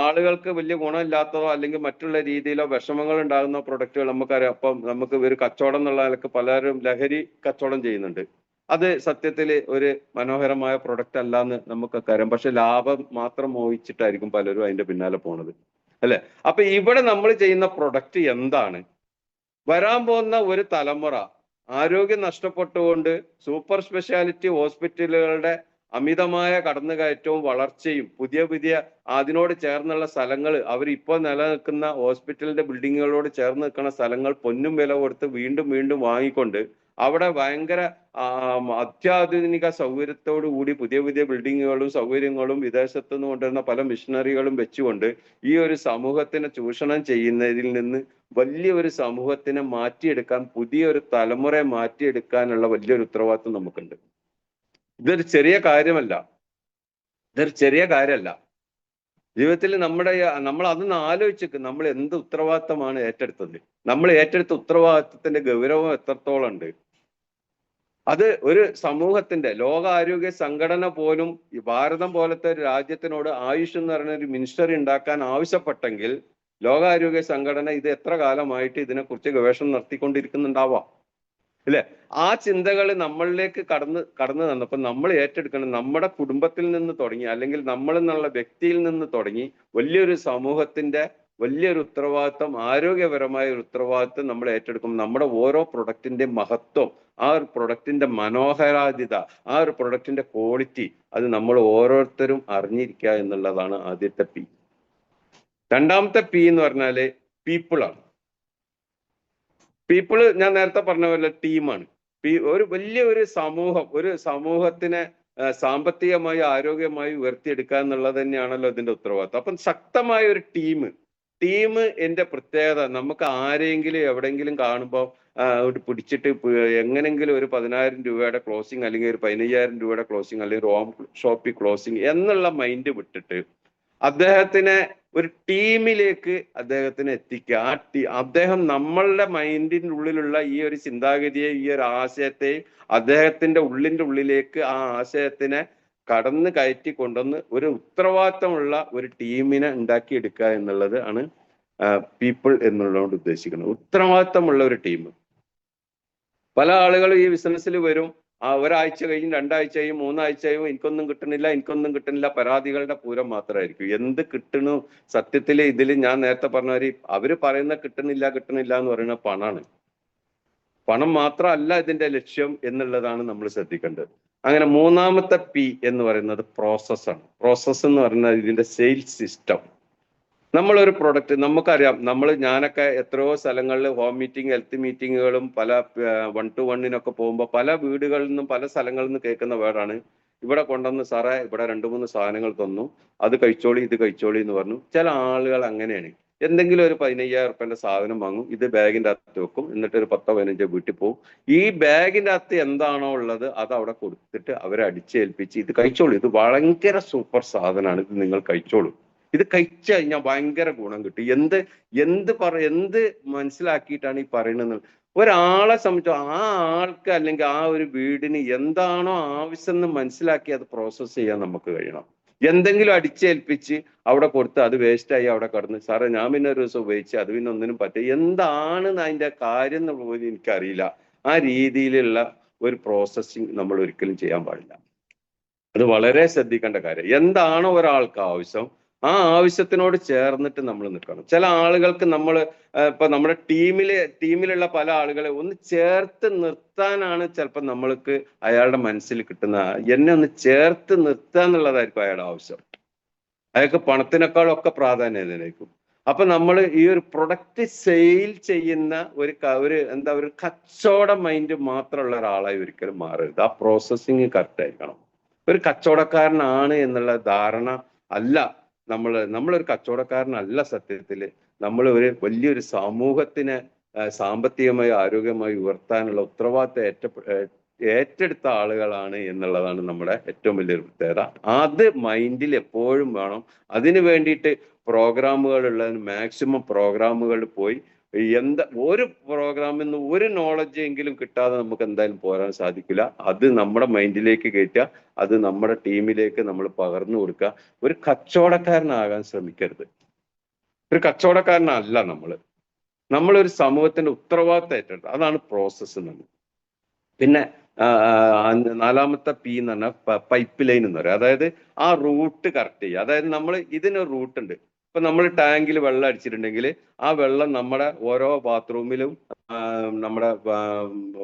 ആളുകൾക്ക് വലിയ ഗുണമില്ലാത്തതോ അല്ലെങ്കിൽ മറ്റുള്ള രീതിയിലോ വിഷമങ്ങൾ ഉണ്ടാകുന്ന പ്രൊഡക്റ്റുകൾ നമുക്കറിയാം. അപ്പം നമുക്ക് ഒരു കച്ചവടം എന്നുള്ള നിലക്ക് പലരും ലഹരി കച്ചവടം ചെയ്യുന്നുണ്ട്. അത് സത്യത്തിൽ ഒരു മനോഹരമായ പ്രൊഡക്റ്റ് അല്ല എന്ന് നമുക്കൊക്കെ അറിയാം. പക്ഷെ ലാഭം മാത്രം മോഹിച്ചിട്ടായിരിക്കും പലരും അതിന്റെ പിന്നാലെ പോണത്, അല്ലെ? അപ്പൊ ഇവിടെ നമ്മൾ ചെയ്യുന്ന പ്രൊഡക്റ്റ് എന്താണ്? വരാൻ പോകുന്ന ഒരു തലമുറ ആരോഗ്യം നഷ്ടപ്പെട്ടുകൊണ്ട് സൂപ്പർ സ്പെഷ്യാലിറ്റി ഹോസ്പിറ്റലുകളുടെ അമിതമായ കടന്നുകയറ്റവും വളർച്ചയും പുതിയ പുതിയ അതിനോട് ചേർന്നുള്ള സ്ഥലങ്ങൾ, അവർ ഇപ്പോൾ നിലനിൽക്കുന്ന ഹോസ്പിറ്റലിന്റെ ബിൽഡിങ്ങുകളോട് ചേർന്ന് നിൽക്കുന്ന സ്ഥലങ്ങൾ പൊന്നും വില കൊടുത്ത് വീണ്ടും വീണ്ടും വാങ്ങിക്കൊണ്ട് അവിടെ ഭയങ്കര അത്യാധുനിക സൗകര്യത്തോടു കൂടി പുതിയ പുതിയ ബിൽഡിങ്ങുകളും സൗകര്യങ്ങളും വിദേശത്തു നിന്ന് കൊണ്ടുവരുന്ന പല മിഷനറികളും വെച്ചുകൊണ്ട് ഈ ഒരു സമൂഹത്തിനെ ചൂഷണം ചെയ്യുന്നതിൽ നിന്ന് വലിയൊരു സമൂഹത്തിനെ മാറ്റിയെടുക്കാൻ, പുതിയൊരു തലമുറയെ മാറ്റിയെടുക്കാനുള്ള വലിയൊരു ഉത്തരവാദിത്വം നമുക്കുണ്ട്. ഇതൊരു ചെറിയ കാര്യമല്ല. ജീവിതത്തിൽ നമ്മൾ അതൊന്ന് ആലോചിച്ച് നമ്മൾ എന്ത് ഉത്തരവാദിത്തമാണ് ഏറ്റെടുത്തത്? നമ്മൾ ഏറ്റെടുത്ത ഉത്തരവാദിത്തത്തിന്റെ ഗൗരവം എത്രത്തോളം ഉണ്ട്? അത് ഒരു സമൂഹത്തിന്റെ, ലോകാരോഗ്യ സംഘടന പോലും ഈ ഭാരതം പോലത്തെ ഒരു രാജ്യത്തിനോട് ആയുഷ് എന്ന് പറയുന്ന ഒരു മിനിസ്റ്ററി ഉണ്ടാക്കാൻ ആവശ്യപ്പെട്ടെങ്കിൽ ലോകാരോഗ്യ സംഘടന ഇത് എത്ര കാലമായിട്ട് ഇതിനെക്കുറിച്ച് ഗവേഷണം നടത്തിക്കൊണ്ടിരിക്കുന്നുണ്ടാവാം, അല്ലെ? ആ ചിന്തകൾ നമ്മളിലേക്ക് കടന്നു തന്നപ്പോൾ നമ്മൾ ഏറ്റെടുക്കണം. നമ്മുടെ കുടുംബത്തിൽ നിന്ന് തുടങ്ങി, അല്ലെങ്കിൽ നമ്മൾ എന്നുള്ള വ്യക്തിയിൽ നിന്ന് തുടങ്ങി വലിയൊരു സമൂഹത്തിന്റെ വലിയൊരു ഉത്തരവാദിത്വം, ആരോഗ്യപരമായ ഒരു ഉത്തരവാദിത്വം നമ്മൾ ഏറ്റെടുക്കും. നമ്മുടെ ഓരോ പ്രൊഡക്റ്റിന്റെ മഹത്വം, ആ ഒരു പ്രൊഡക്റ്റിന്റെ മനോഹരാധ്യത, ആ ഒരു പ്രൊഡക്റ്റിന്റെ ക്വാളിറ്റി, അത് നമ്മൾ ഓരോരുത്തരും അറിഞ്ഞിരിക്കുക എന്നുള്ളതാണ് ആദ്യത്തെ പി. രണ്ടാമത്തെ പി എന്ന് പറഞ്ഞാല് പീപ്പിളാണ്. പീപ്പിള് ഞാൻ നേരത്തെ പറഞ്ഞ പോലെ ടീമാണ്. ഒരു വലിയ ഒരു സമൂഹത്തിനെ സാമ്പത്തികമായി ആരോഗ്യമായി ഉയർത്തിയെടുക്കുക എന്നുള്ളത് തന്നെയാണല്ലോ ഇതിന്റെ ഉത്തരവാദിത്വം. അപ്പം ശക്തമായ ഒരു ടീം എന്റെ പ്രത്യേകത. നമുക്ക് ആരെങ്കിലും എവിടെയെങ്കിലും കാണുമ്പോൾ പിടിച്ചിട്ട് എങ്ങനെങ്കിലും ഒരു 10,000 രൂപയുടെ ക്ലോസിങ്, അല്ലെങ്കിൽ ഒരു 15,000 രൂപയുടെ ക്ലോസിങ്, അല്ലെങ്കിൽ ഹോം ഷോപ്പിൽ ക്ലോസിങ് എന്നുള്ള മൈൻഡ് വിട്ടിട്ട് അദ്ദേഹത്തിനെ ഒരു ടീമിലേക്ക് അദ്ദേഹത്തിനെ എത്തിക്കുക. അദ്ദേഹം നമ്മളുടെ മൈൻഡിന്റെ ഉള്ളിലുള്ള ഈ ഒരു ചിന്താഗതിയെ, ഈ ഒരു ആശയത്തെ അദ്ദേഹത്തിന്റെ ഉള്ളിലേക്ക് ആ ആശയത്തിനെ കടന്ന് കയറ്റി കൊണ്ടുവന്ന് ഒരു ഉത്തരവാദിത്തമുള്ള ഒരു ടീമിനെ ഉണ്ടാക്കിയെടുക്കുക എന്നുള്ളത് ആണ് പീപ്പിൾ എന്നുള്ളതുകൊണ്ട് ഉദ്ദേശിക്കുന്നത്. ഉത്തരവാദിത്തമുള്ള ഒരു ടീം. പല ആളുകളും ഈ ബിസിനസ്സിൽ വരും, ഒരാഴ്ച കഴിയും, 2 ആഴ്ച കഴിയും, 3 ആഴ്ച കഴിയും, എനിക്കൊന്നും കിട്ടുന്നില്ല, പരാതികളുടെ പൂരം മാത്രമായിരിക്കും. എന്ത് കിട്ടണു? സത്യത്തിൽ ഇതിൽ ഞാൻ നേരത്തെ പറഞ്ഞവര് അവര് പറയുന്ന കിട്ടുന്നില്ല എന്ന് പറയുന്ന പണമാണ്. പണം മാത്രമല്ല ഇതിന്റെ ലക്ഷ്യം എന്നുള്ളതാണ് നമ്മൾ ശ്രദ്ധിക്കേണ്ടത്. അങ്ങനെ മൂന്നാമത്തെ പി എന്ന് പറയുന്നത് പ്രോസസ്സാണ്. പ്രോസസ്സ് എന്ന് പറയുന്നത് ഇതിന്റെ സെയിൽസ് സിസ്റ്റം. നമ്മളൊരു പ്രൊഡക്റ്റ്, നമുക്കറിയാം, ഞാനൊക്കെ എത്രയോ സ്ഥലങ്ങളിൽ ഹോം മീറ്റിംഗ്, ഹെൽത്ത് മീറ്റിങ്ങുകളും പല 1-to-1 പോകുമ്പോൾ പല വീടുകളിൽ നിന്നും പല സ്ഥലങ്ങളിൽ നിന്നും കേൾക്കുന്ന വേർഡാണ്, ഇവിടെ കൊണ്ടുവന്ന് സാറേ ഇവിടെ 2-3 സാധനങ്ങൾ തന്നു, അത് കഴിച്ചോളി ഇത് കഴിച്ചോളി എന്ന് പറഞ്ഞു. ചില ആളുകൾ അങ്ങനെയാണ്. എന്തെങ്കിലും ഒരു 15,000 റുപ്യന്റെ സാധനം വാങ്ങും, ഇത് ബാഗിന്റെ അകത്ത് വെക്കും, എന്നിട്ട് ഒരു 10-15 വീട്ടിൽ പോകും. ഈ ബാഗിന്റെ അകത്ത് എന്താണോ ഉള്ളത് അത് അവിടെ കൊടുത്തിട്ട് അവരെ അടിച്ചേൽപ്പിച്ച് ഇത് കഴിച്ചോളൂ, ഇത് ഭയങ്കര സൂപ്പർ സാധനമാണ്, ഇത് നിങ്ങൾ കഴിച്ചോളൂ, ഇത് കഴിച്ചു കഴിഞ്ഞാൽ ഭയങ്കര ഗുണം കിട്ടും. എന്ത് മനസ്സിലാക്കിയിട്ടാണ് ഈ പറയുന്നത്? ഒരാളെ സംബന്ധിച്ചോ ആ ആൾക്ക് അല്ലെങ്കിൽ ആ ഒരു വീടിന് എന്താണോ ആവശ്യം എന്ന് മനസ്സിലാക്കി അത് പ്രോസസ്സ് ചെയ്യാൻ നമുക്ക് കഴിയണം. എന്തെങ്കിലും അടിച്ചേൽപ്പിച്ച് അവിടെ കൊടുത്ത് അത് വേസ്റ്റായി അവിടെ കടന്ന് സാറേ ഞാൻ പിന്നെ ഒരു ദിവസം ഉപയോഗിച്ച് അത് പിന്നെ ഒന്നിനും പറ്റും, എന്താണ് അതിന്റെ കാര്യം എന്ന് പോലും എനിക്കറിയില്ല. ആ രീതിയിലുള്ള ഒരു പ്രോസസ്സിങ് നമ്മൾ ഒരിക്കലും ചെയ്യാൻ പാടില്ല. അത് വളരെ ശ്രദ്ധിക്കേണ്ട കാര്യം. എന്താണോ ഒരാൾക്ക് ആവശ്യം ആ ആവശ്യത്തിനോട് ചേർന്നിട്ട് നമ്മൾ നിൽക്കണം. ചില ആളുകൾക്ക് നമ്മൾ ഇപ്പൊ നമ്മുടെ ടീമിലുള്ള പല ആളുകളെ ഒന്ന് ചേർത്ത് നിർത്താനാണ് ചിലപ്പോൾ നമ്മൾക്ക് അയാളുടെ മനസ്സിൽ കിട്ടുന്ന, എന്നെ ഒന്ന് ചേർത്ത് നിർത്തുക എന്നുള്ളതായിരിക്കും അയാളുടെ ആവശ്യം. അയാൾക്ക് പണത്തിനേക്കാളും ഒക്കെ പ്രാധാന്യം ഇതിനേക്കും. അപ്പൊ നമ്മൾ ഈ ഒരു പ്രൊഡക്റ്റ് സെയിൽ ചെയ്യുന്ന ഒരു എന്താ ഒരു കച്ചവട മൈൻഡ് മാത്രമുള്ള ഒരാളായി ഒരിക്കലും മാറരുത്. ആ പ്രോസസ്സിങ് കറക്റ്റ് ആയിരിക്കണം. ഒരു കച്ചവടക്കാരനാണ് എന്നുള്ള ധാരണ അല്ല നമ്മളൊരു കച്ചവടക്കാരനല്ല. സത്യത്തില് നമ്മൾ ഒരു വലിയൊരു സമൂഹത്തിനെ സാമ്പത്തികമായി ആരോഗ്യമായി ഉയർത്താനുള്ള ഉത്തരവാദിത്തം ഏറ്റെടുത്ത ആളുകളാണ് എന്നുള്ളതാണ് നമ്മുടെ ഏറ്റവും വലിയൊരു പ്രത്യേകത. അത് മൈൻഡിൽ എപ്പോഴും വേണം. അതിനു വേണ്ടിയിട്ട് പ്രോഗ്രാമുകളുള്ളതിന് മാക്സിമം പ്രോഗ്രാമുകളിൽ പോയി ഒരു പ്രോഗ്രാമിൽ നിന്ന് ഒരു നോളജ് എങ്കിലും കിട്ടാതെ നമുക്ക് എന്തായാലും പോരാൻ സാധിക്കില്ല. അത് നമ്മുടെ മൈൻഡിലേക്ക് കയറ്റുക, അത് നമ്മുടെ ടീമിലേക്ക് നമ്മൾ പകർന്നു കൊടുക്കുക. ഒരു കച്ചവടക്കാരനാകാൻ ശ്രമിക്കരുത്. ഒരു കച്ചവടക്കാരനല്ല നമ്മളൊരു സമൂഹത്തിന്റെ ഉത്തരവാദിത്തം ഏറ്റെടുത്ത്, അതാണ് പ്രോസസ്സ് നമ്മൾ. പിന്നെ നാലാമത്തെ പി എന്ന് പറഞ്ഞാൽ പൈപ്പ് ലൈൻ എന്ന് പറയും. അതായത് ആ റൂട്ട് കറക്റ്റ് ചെയ്യുക. അതായത് ഇതിനൊരു റൂട്ട് ഉണ്ട്. ഇപ്പൊ നമ്മൾ ടാങ്കിൽ വെള്ളം അടിച്ചിട്ടുണ്ടെങ്കിൽ ആ വെള്ളം നമ്മുടെ ഓരോ ബാത്റൂമിലും നമ്മുടെ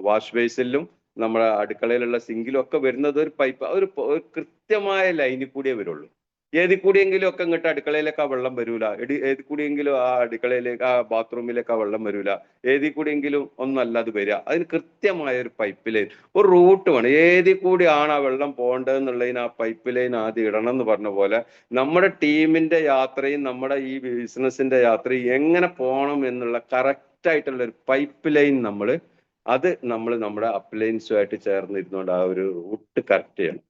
വാഷ് ബേസിലും നമ്മുടെ അടുക്കളയിലുള്ള സിങ്കിലും ഒക്കെ വരുന്നത് ഒരു പൈപ്പ്, ഒരു കൃത്യമായ ലൈനിൽ കൂടിയേ വരുള്ളൂ. ഏതി കൂടിയെങ്കിലും ഒക്കെ ഇങ്ങോട്ട് അടുക്കളയിലേക്ക് ആ വെള്ളം വരൂല. ഏതി കൂടിയെങ്കിലും ആ അടുക്കളയിലേക്ക് ആ ബാത്റൂമിലേക്ക് ആ വെള്ളം വരൂല. ഏതി കൂടിയെങ്കിലും ഒന്നല്ല അത് വരിക. അതിന് കൃത്യമായ ഒരു പൈപ്പ് ലൈൻ, ഒരു റൂട്ട് വേണം. ഏതി കൂടിയാണ് ആ വെള്ളം പോകേണ്ടതെന്നുള്ളതിന് ആ പൈപ്പ് ലൈൻ ആദ്യം ഇടണം എന്ന് പറഞ്ഞ പോലെ നമ്മുടെ ടീമിന്റെ യാത്രയും നമ്മുടെ ഈ ബിസിനസിന്റെ യാത്രയും എങ്ങനെ പോകണം എന്നുള്ള കറക്റ്റ് ആയിട്ടുള്ള ഒരു പൈപ്പ് ലൈൻ നമ്മൾ നമ്മുടെ അപ്ലയൻസുമായിട്ട് ചേർന്നിരുന്നുകൊണ്ട് ആ ഒരു റൂട്ട് കറക്റ്റ് ചെയ്യണം.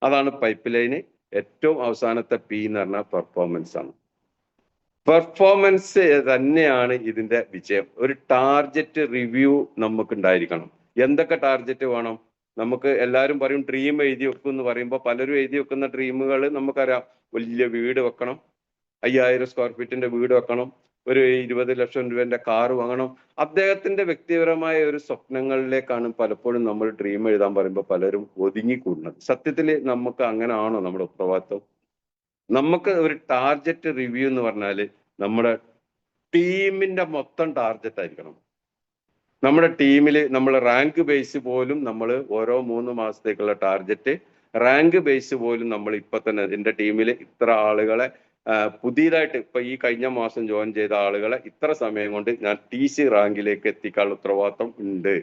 അതാണ് പൈപ്പ് ലൈന്. ഏറ്റവും അവസാനത്തെ പി എന്ന് പറഞ്ഞാൽ പെർഫോമൻസ് ആണ്. പെർഫോമൻസ് തന്നെയാണ് ഇതിന്റെ വിജയം. ഒരു ടാർഗറ്റ് റിവ്യൂ നമുക്ക് ഉണ്ടായിരിക്കണം. എന്തൊക്കെ ടാർഗറ്റ് വേണം? നമുക്ക് എല്ലാവരും പറയും ഡ്രീം എഴുതി വെക്കും എന്ന് പറയുമ്പോൾ പലരും എഴുതി വെക്കുന്ന ഡ്രീമുകൾ നമുക്കറിയാം. വലിയ വീട് വെക്കണം, 5000 സ്ക്വയർ ഫീറ്റിന്റെ വീട് വെക്കണം, ഒരു 20 ലക്ഷം രൂപന്റെ കാറ് വാങ്ങണം. അദ്ദേഹത്തിന്റെ വ്യക്തിപരമായ ഒരു സ്വപ്നങ്ങളിലേക്കാണ് പലപ്പോഴും നമ്മൾ ഡ്രീം എഴുതാൻ പറയുമ്പോൾ പലരും ഒതുങ്ങിക്കൂടുന്നത്. സത്യത്തിൽ നമുക്ക് അങ്ങനെ ആണോ നമ്മുടെ ഉത്തരവാദിത്വം? നമുക്ക് ഒരു ടാർഗറ്റ് റിവ്യൂ എന്ന് പറഞ്ഞാൽ നമ്മുടെ ടീമിന്റെ മൊത്തം ടാർഗറ്റ് ആയിരിക്കണം. നമ്മുടെ ടീമിൽ നമ്മൾ റാങ്ക് ബേസ് പോലും നമ്മൾ ഓരോ 3 മാസത്തേക്കുള്ള ടാർഗറ്റ്, റാങ്ക് ബേസ് പോലും നമ്മൾ ഇപ്പൊ തന്നെ എന്റെ ടീമിൽ ഇത്ര ആളുകളെ പുതിയതായിട്ട് ഇപ്പൊ ഈ കഴിഞ്ഞ മാസം ജോയിൻ ചെയ്ത ആളുകളെ ഇത്ര സമയം കൊണ്ട് ഞാൻ TC റാങ്കിലേക്ക് എത്തിക്കാനുള്ള ഉത്തരവാദിത്വം ഉണ്ട്.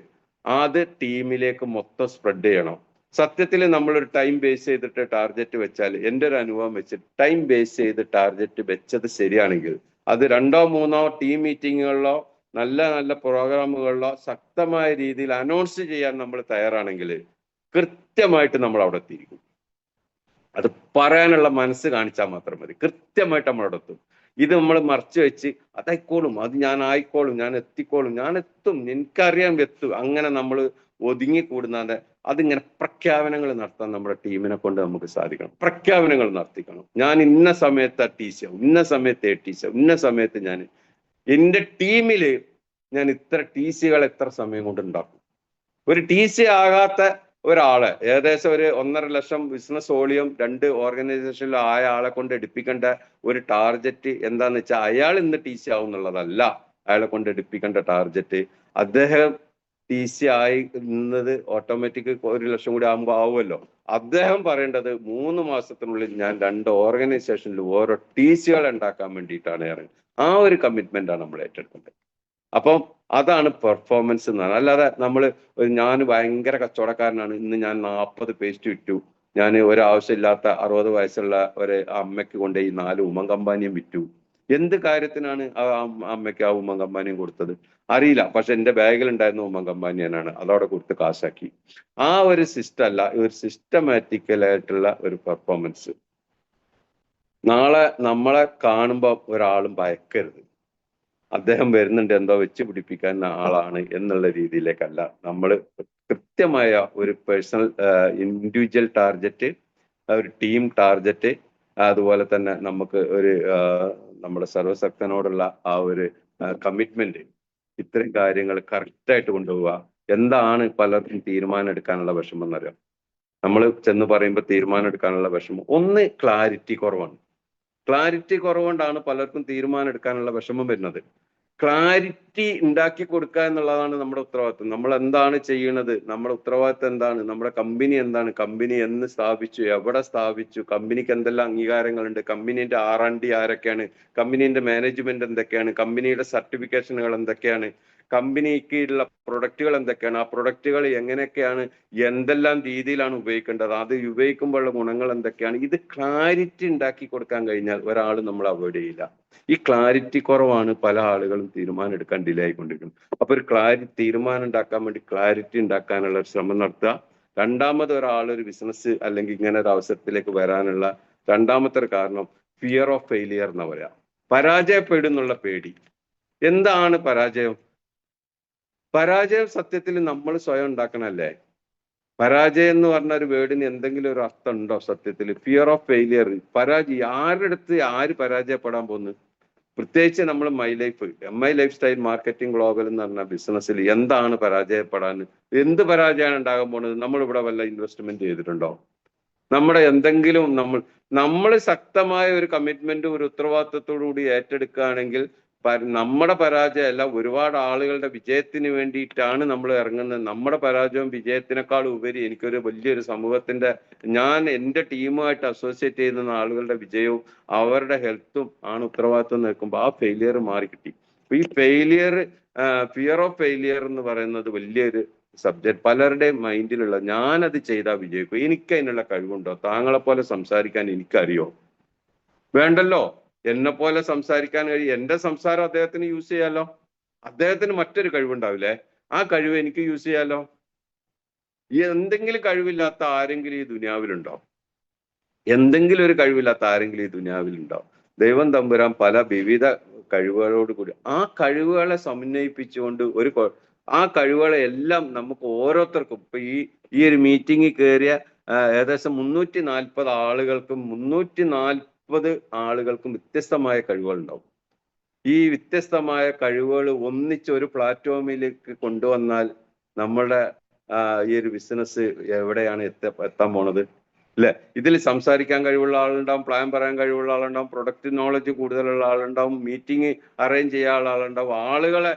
അത് ടീമിലേക്ക് മൊത്തം സ്പ്രെഡ് ചെയ്യണം. സത്യത്തിൽ നമ്മളൊരു ടൈം ബേസ് ചെയ്തിട്ട് ടാർഗറ്റ് വെച്ചാൽ, എൻ്റെ ഒരു അനുഭവം വെച്ച് ടൈം ബേസ് ചെയ്ത് ടാർഗറ്റ് വെച്ചത് ശരിയാണെങ്കിൽ അത് 2ഓ 3ഓ ടീം മീറ്റിങ്ങുകളിലോ നല്ല നല്ല പ്രോഗ്രാമുകളിലോ ശക്തമായ രീതിയിൽ അനൗൺസ് ചെയ്യാൻ നമ്മൾ തയ്യാറാണെങ്കിൽ കൃത്യമായിട്ട് നമ്മൾ അവിടെ എത്തിയിരിക്കും. അത് പറയാനുള്ള മനസ്സ് കാണിച്ചാൽ മാത്രം മതി. കൃത്യമായിട്ട് നമ്മളവിടെ എത്തും. ഇത് നമ്മൾ മറച്ചു വെച്ച് അതായിക്കോളും, അത് ഞാൻ ആയിക്കോളും, ഞാൻ എത്തിക്കോളും, ഞാൻ എത്തും, എനിക്കറിയാൻ എത്തും, അങ്ങനെ നമ്മൾ ഒതുങ്ങിക്കൂടുന്നാതെ അതിങ്ങനെ പ്രഖ്യാപനങ്ങൾ നടത്താൻ നമ്മുടെ ടീമിനെ കൊണ്ട് നമുക്ക് സാധിക്കണം. പ്രഖ്യാപനങ്ങൾ നടത്തിക്കണം. ഞാൻ ഇന്ന സമയത്ത് TC ആവും, ഇന്ന സമയത്ത് ATC ആവും, ഇന്ന സമയത്ത് ഞാൻ എൻ്റെ ടീമില് ഞാൻ ഇത്ര TCകൾ എത്ര സമയം കൊണ്ട് ഉണ്ടാക്കും. ഒരു TC ആകാത്ത ഒരാളെ ഏകദേശം ഒരു 1.5 ലക്ഷം ബിസിനസ് വോളിയം 2 ഓർഗനൈസേഷനിലും ആയ ആളെ കൊണ്ട് എടുപ്പിക്കേണ്ട ഒരു ടാർഗറ്റ് എന്താന്ന് വെച്ചാൽ അയാൾ ഇന്ന് TC ആവും എന്നുള്ളതല്ല. അയാളെ കൊണ്ട് എടുപ്പിക്കേണ്ട ടാർഗറ്റ് അദ്ദേഹം TC ആയി നിന്നത് ഓട്ടോമാറ്റിക് 1 ലക്ഷം കൂടി ആവുമല്ലോ. അദ്ദേഹം പറയേണ്ടത് 3 മാസത്തിനുള്ളിൽ ഞാൻ 2 ഓർഗനൈസേഷനിൽ ഓരോ TCകൾ ഉണ്ടാക്കാൻ വേണ്ടിയിട്ടാണ് ഇറങ്ങുന്നത്. ആ ഒരു കമ്മിറ്റ്മെന്റ് ആണ് നമ്മൾ ഏറ്റെടുക്കേണ്ടത്. അപ്പം അതാണ് പെർഫോമൻസ് എന്ന് പറഞ്ഞാൽ. അല്ലാതെ ഞാൻ ഭയങ്കര കച്ചവടക്കാരനാണ്, ഇന്ന് ഞാൻ 40 പേസ്റ്റ് വിറ്റു, ഞാൻ ഒരാവശ്യമില്ലാത്ത 60 വയസ്സുള്ള ഒരു അമ്മയ്ക്ക് കൊണ്ട് ഈ 4 ഉമൻ കമ്പാനിയും വിറ്റു. എന്ത് കാര്യത്തിനാണ് ആ അമ്മയ്ക്ക് ആ ഉമൻ കമ്പാനിയും കൊടുത്തത് അറിയില്ല. പക്ഷെ എൻ്റെ ബാഗിൽ ഉണ്ടായിരുന്ന ഉമൻ കമ്പാനിയനാണ് അതവിടെ കൊടുത്ത് കാശാക്കി. ആ ഒരു സിസ്റ്റം അല്ല, ഒരു സിസ്റ്റമാറ്റിക്കലായിട്ടുള്ള ഒരു പെർഫോമൻസ്. നാളെ നമ്മളെ കാണുമ്പോൾ ഒരാളും ഭയക്കരുത്. അദ്ദേഹം വരുന്നുണ്ട് എന്തോ വെച്ച് പിടിപ്പിക്കാൻ ആളാണ് എന്നുള്ള രീതിയിലേക്കല്ല. നമ്മൾ കൃത്യമായ ഒരു പേഴ്സണൽ ഇൻഡിവിജ്വൽ ടാർഗറ്റ്, ഒരു ടീം ടാർഗറ്റ്, അതുപോലെ തന്നെ നമുക്ക് ഒരു നമ്മുടെ സർവശക്തനോടുള്ള ആ ഒരു കമ്മിറ്റ്മെന്റ്, ഇത്തരം കാര്യങ്ങൾ കറക്റ്റായിട്ട് കൊണ്ടുപോവുക. എന്താണ് പലർക്കും തീരുമാനം എടുക്കാനുള്ള വിഷമം എന്നറിയാം. നമ്മൾ ചെന്ന് പറയുമ്പോൾ തീരുമാനം എടുക്കാനുള്ള വിഷമം, ഒന്ന് ക്ലാരിറ്റി കുറവാണ്. ക്ലാരിറ്റി കുറവുകൊണ്ടാണ് പലർക്കും തീരുമാനം എടുക്കാനുള്ള വിഷമം വരുന്നത്. ക്ലാരിറ്റി ഉണ്ടാക്കി കൊടുക്കുക എന്നുള്ളതാണ് നമ്മുടെ ഉത്തരവാദിത്വം. നമ്മൾ എന്താണ് ചെയ്യുന്നത്, നമ്മുടെ ഉത്തരവാദിത്വം എന്താണ്, നമ്മുടെ കമ്പനി എന്താണ്, കമ്പനി എന്ന് സ്ഥാപിച്ചു, എവിടെ സ്ഥാപിച്ചു, കമ്പനിക്ക് എന്തെല്ലാം അംഗീകാരങ്ങളുണ്ട്, കമ്പനീന്റെ R&D ആരൊക്കെയാണ്, കമ്പനീന്റെ മാനേജ്മെന്റ് എന്തൊക്കെയാണ്, കമ്പനിയുടെ സർട്ടിഫിക്കേഷനുകൾ എന്തൊക്കെയാണ്, കമ്പനിക്ക് ഉള്ള പ്രൊഡക്റ്റുകൾ എന്തൊക്കെയാണ്, ആ പ്രൊഡക്റ്റുകൾ എങ്ങനെയൊക്കെയാണ്, എന്തെല്ലാം രീതിയിലാണ് ഉപയോഗിക്കേണ്ടത്, അത് ഉപയോഗിക്കുമ്പോഴുള്ള ഗുണങ്ങൾ എന്തൊക്കെയാണ്, ഇത് ക്ലാരിറ്റി ഉണ്ടാക്കി കൊടുക്കാൻ കഴിഞ്ഞാൽ ഒരാൾ നമ്മൾ അവോയ്ഡ് ചെയ്യില്ല. ഈ ക്ലാരിറ്റി കുറവാണ് പല ആളുകളും തീരുമാനം എടുക്കാൻ ഡിലേ ആയിക്കൊണ്ടിരിക്കുന്നത്. അപ്പൊ ഒരു തീരുമാനം ഉണ്ടാക്കാൻ വേണ്ടി ക്ലാരിറ്റി ഉണ്ടാക്കാനുള്ള ഒരു ശ്രമം നടത്തുക. രണ്ടാമത് ഒരു ബിസിനസ് അല്ലെങ്കിൽ ഇങ്ങനെ ഒരു അവസരത്തിലേക്ക് വരാനുള്ള രണ്ടാമത്തെ ഒരു കാരണം ഫിയർ ഓഫ് ഫെയിലിയർ എന്ന് പറയാം. പരാജയപ്പെടുന്നുള്ള പേടി. എന്താണ് പരാജയം? പരാജയം സത്യത്തിൽ നമ്മൾ സ്വയം ഉണ്ടാക്കണല്ലേ. പരാജയം എന്ന് പറഞ്ഞ ഒരു വേർഡിന് എന്തെങ്കിലും ഒരു അർത്ഥം ഉണ്ടോ സത്യത്തിൽ? ഫിയർ ഓഫ് ഫെയിലിയർ, പരാജയം. ആര് പരാജയപ്പെടാൻ പോകുന്നു? പ്രത്യേകിച്ച് നമ്മൾ MI life style marketing global എന്ന് പറഞ്ഞ ബിസിനസ്സിൽ എന്താണ് പരാജയപ്പെടാൻ? എന്ത് പരാജയമാണ് ഉണ്ടാകാൻ പോകുന്നത്? നമ്മൾ ഇവിടെ വല്ല ഇൻവെസ്റ്റ്മെന്റ് ചെയ്തിട്ടുണ്ടോ? നമ്മുടെ എന്തെങ്കിലും നമ്മൾ ശക്തമായ ഒരു കമ്മിറ്റ്മെന്റ്, ഒരു ഉത്തരവാദിത്വത്തോടു കൂടി ഏറ്റെടുക്കുകയാണെങ്കിൽ നമ്മുടെ പരാജയമല്ല, ഒരുപാട് ആളുകളുടെ വിജയത്തിന് വേണ്ടിയിട്ടാണ് നമ്മൾ ഇറങ്ങുന്നത്. നമ്മുടെ പരാജയവും വിജയത്തിനേക്കാൾ ഉപരി എനിക്കൊരു വലിയൊരു സമൂഹത്തിന്റെ, ഞാൻ എൻ്റെ ടീമുമായിട്ട് അസോസിയേറ്റ് ചെയ്യുന്ന ആളുകളുടെ വിജയവും അവരുടെ ഹെൽത്തും ആണ് ഉത്തരവാദിത്വം നിൽക്കുമ്പോൾ ആ ഫെയിലിയർ മാറി കിട്ടി. ഈ ഫിയർ ഓഫ് ഫെയിലിയർ എന്ന് പറയുന്നത് വലിയൊരു സബ്ജക്ട് പലരുടെയും മൈൻഡിലുള്ള. ഞാനത് ചെയ്താൽ വിജയിക്കും, എനിക്ക് അതിനുള്ള കഴിവുണ്ടോ? താങ്കളെ പോലെ സംസാരിക്കാൻ എനിക്കറിയോ? വേണ്ടല്ലോ. എന്നെ പോലെ സംസാരിക്കാൻ കഴിയും. എന്റെ സംസാരം അദ്ദേഹത്തിന് യൂസ് ചെയ്യാലോ. അദ്ദേഹത്തിന് മറ്റൊരു കഴിവുണ്ടാവില്ലേ? ആ കഴിവ് എനിക്ക് യൂസ് ചെയ്യാലോ. എന്തെങ്കിലും കഴിവില്ലാത്ത ആരെങ്കിലും ഈ ദുനിയാവിലുണ്ടോ? എന്തെങ്കിലും ഒരു കഴിവില്ലാത്ത ആരെങ്കിലും ഈ ദുനിയാവിലുണ്ടോ? ദൈവം തമ്പുരാൻ പല വിവിധ കഴിവുകളോട് കൂടി ആ കഴിവുകളെ സമന്വയിപ്പിച്ചുകൊണ്ട് ആ കഴിവുകളെ എല്ലാം നമുക്ക് ഓരോരുത്തർക്കും ഇപ്പൊ ഈ ഒരു മീറ്റിംഗിൽ കയറിയ ഏകദേശം 340 ആളുകൾക്കും 340 ആളുകൾക്കും വ്യത്യസ്തമായ കഴിവുകൾ ഉണ്ടാവും. ഈ വ്യത്യസ്തമായ കഴിവുകൾ ഒന്നിച്ച് ഒരു പ്ലാറ്റ്ഫോമിലേക്ക് കൊണ്ടുവന്നാൽ നമ്മുടെ ഈ ഒരു ബിസിനസ് എവിടെയാണ് എത്താൻ പോണത്? അല്ലെ? ഇതിൽ സംസാരിക്കാൻ കഴിവുള്ള ആളുണ്ടാവും, പ്ലാൻ പറയാൻ കഴിവുള്ള ആളുണ്ടാവും, പ്രൊഡക്റ്റ് നോളജ് കൂടുതലുള്ള ആളുണ്ടാവും, മീറ്റിംഗ് അറേഞ്ച് ചെയ്യാനുള്ള ആളുണ്ടാവും, ആളുകളെ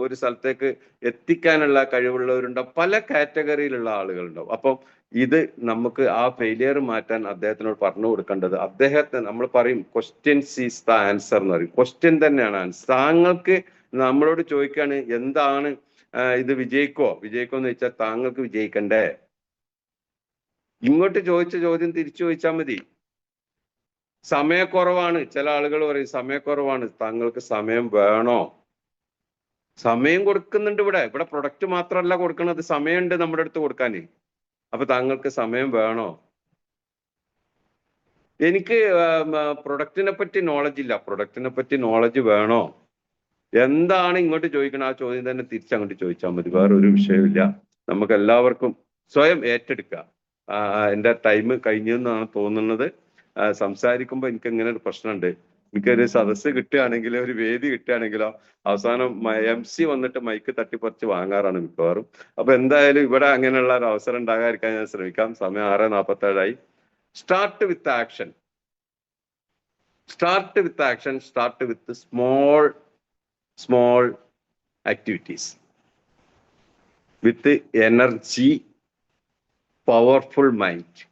ഒരു സ്ഥലത്തേക്ക് എത്തിക്കാനുള്ള കഴിവുള്ളവരുണ്ടാവും, പല കാറ്റഗറിയിലുള്ള ആളുകളുണ്ടാവും. അപ്പം ഇത് നമുക്ക് ആ ഫെയിലിയർ മാറ്റാൻ അദ്ദേഹത്തിനോട് പറഞ്ഞു കൊടുക്കേണ്ടത്, അദ്ദേഹത്തെ നമ്മൾ പറയും ക്വസ്റ്റ്യൻസ് ഈസ് ദ ആൻസർ എന്ന് പറയും. ക്വസ്റ്റ്യൻ തന്നെയാണ് ആൻസർ. താങ്കൾക്ക് നമ്മളോട് ചോദിക്കാണ് എന്താണ് ഇത് വിജയിക്കോ എന്ന് വെച്ചാൽ താങ്കൾക്ക് വിജയിക്കണ്ടേ? ഇങ്ങോട്ട് ചോദിച്ച ചോദ്യം തിരിച്ചു ചോദിച്ചാൽ മതി. സമയക്കുറവാണ്, ചില ആളുകൾ പറയും സമയക്കുറവാണ്, താങ്കൾക്ക് സമയം വേണോ? സമയം കൊടുക്കുന്നുണ്ട്. ഇവിടെ പ്രൊഡക്റ്റ് മാത്രമല്ല കൊടുക്കുന്നത്, സമയമുണ്ട് നമ്മുടെ അടുത്ത് കൊടുക്കാൻ. അപ്പൊ താങ്കൾക്ക് സമയം വേണോ? എനിക്ക് പ്രൊഡക്റ്റിനെ പറ്റി നോളജ് ഇല്ല, പ്രൊഡക്റ്റിനെ പറ്റി നോളജ് വേണോ? എന്താണ് ഇങ്ങോട്ട് ചോദിക്കണം? ആ ചോദ്യം തന്നെ തിരിച്ചങ്ങോട്ട് ചോദിച്ചാൽ മതി, വേറൊരു വിഷയമില്ല. നമുക്ക് എല്ലാവർക്കും സ്വയം ഏറ്റെടുക്കുക. എൻ്റെ ടൈം കഴിഞ്ഞു എന്നാണ് തോന്നുന്നത്. സംസാരിക്കുമ്പോൾ എനിക്ക് ഇങ്ങനെ ഒരു പ്രശ്നമുണ്ട്, എനിക്കൊരു സദസ്സ് കിട്ടുകയാണെങ്കിലോ ഒരു വേദി കിട്ടുകയാണെങ്കിലോ അവസാനം MC വന്നിട്ട് മൈക്ക് തട്ടിപ്പറിച്ച് വാങ്ങാറാണ് മിക്കവാറും. അപ്പൊ എന്തായാലും ഇവിടെ അങ്ങനെയുള്ള ഒരു അവസരം ഉണ്ടാകാതിരിക്കാൻ ഞാൻ ശ്രമിക്കാം. സമയം 6:47. Start with action. Start with small activities with energy, powerful mind.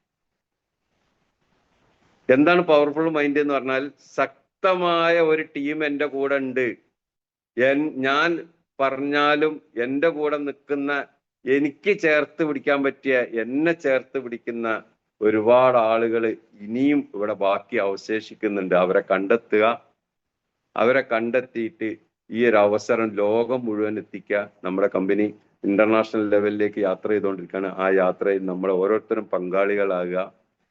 എന്താണ് പവർഫുൾ മൈൻഡ് എന്ന് പറഞ്ഞാൽ? ശക്തമായ ഒരു ടീം എൻ്റെ കൂടെ ഉണ്ട്. ഞാൻ പറഞ്ഞാലും എൻ്റെ കൂടെ നിൽക്കുന്ന, എനിക്ക് ചേർത്ത് പിടിക്കാൻ പറ്റിയ, എന്നെ ചേർത്ത് പിടിക്കുന്ന ഒരുപാട് ആളുകൾ ഇനിയും ഇവിടെ ബാക്കി അവശേഷിക്കുന്നുണ്ട്. അവരെ കണ്ടെത്തിയിട്ട് ഈ ഒരു അവസരം ലോകം മുഴുവൻ എത്തിക്കുക. നമ്മുടെ കമ്പനി ഇന്റർനാഷണൽ ലെവലിലേക്ക് യാത്ര ചെയ്തുകൊണ്ടിരിക്കുകയാണ്. ആ യാത്രയിൽ നമ്മൾ ഓരോരുത്തരും പങ്കാളികളാകുക.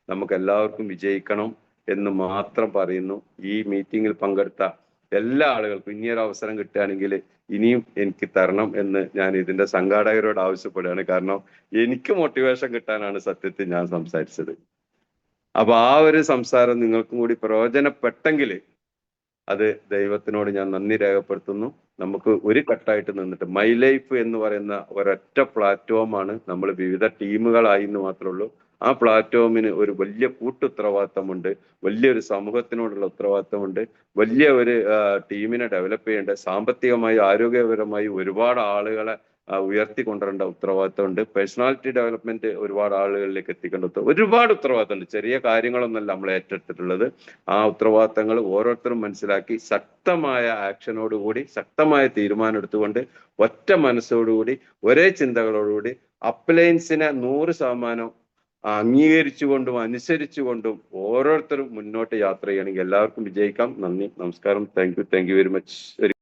നമുക്ക് എല്ലാവർക്കും വിജയിക്കണം എന്ന് മാത്രം പറയുന്നു. ഈ മീറ്റിങ്ങിൽ പങ്കെടുത്ത എല്ലാ ആളുകൾക്കും ഇനിയൊരു അവസരം കിട്ടുകയാണെങ്കിൽ ഇനിയും എനിക്ക് തരണം എന്ന് ഞാൻ ഇതിന്റെ സംഘാടകരോട് ആവശ്യപ്പെടുകയാണ്. കാരണം എനിക്ക് മോട്ടിവേഷൻ കിട്ടാനാണ് സത്യത്തിൽ ഞാൻ സംസാരിച്ചത്. അപ്പൊ ആ ഒരു സംസാരം നിങ്ങൾക്കും കൂടി പ്രയോജനപ്പെട്ടെങ്കിൽ അത് ദൈവത്തിനോട് ഞാൻ നന്ദി രേഖപ്പെടുത്തുന്നു. നമുക്ക് ഒരു കട്ടായിട്ട് നിന്നിട്ട് MI ലൈഫ് എന്ന് പറയുന്ന ഒരൊറ്റ പ്ലാറ്റ്ഫോമാണ്. നമ്മൾ വിവിധ ടീമുകളായി എന്ന് മാത്രമേ ഉള്ളൂ. ആ പ്ലാറ്റ്ഫോമിന് ഒരു വലിയ കൂട്ടുത്തരവാദിത്തമുണ്ട്, വലിയൊരു സമൂഹത്തിനോടുള്ള ഉത്തരവാദിത്തമുണ്ട്, വലിയ ഒരു ടീമിനെ ഡെവലപ്പ് ചെയ്യേണ്ട, സാമ്പത്തികമായി ആരോഗ്യപരമായി ഒരുപാട് ആളുകളെ ഉയർത്തിക്കൊണ്ടുവരേണ്ട ഉത്തരവാദിത്തമുണ്ട്. പേഴ്സണാലിറ്റി ഡെവലപ്മെന്റ് ഒരുപാട് ആളുകളിലേക്ക് എത്തിക്കേണ്ട ഒരുപാട് ഉത്തരവാദിത്തമുണ്ട്. ചെറിയ കാര്യങ്ങളൊന്നല്ല നമ്മൾ ഏറ്റെടുത്തിട്ടുള്ളത്. ആ ഉത്തരവാദിത്തങ്ങൾ ഓരോരുത്തരും മനസ്സിലാക്കി ശക്തമായ ആക്ഷനോടുകൂടി, ശക്തമായ തീരുമാനം എടുത്തുകൊണ്ട്, ഒറ്റ മനസ്സോടുകൂടി, ഒരേ ചിന്തകളോടുകൂടി അപ്ലയൻസിനെ 100% അംഗീകരിച്ചുകൊണ്ടും അനുസരിച്ചുകൊണ്ടും ഓരോരുത്തരും മുന്നോട്ട് യാത്ര ചെയ്യണമെങ്കിൽ എല്ലാവർക്കും വിജയിക്കാം. നന്ദി, നമസ്കാരം. Thank you very much.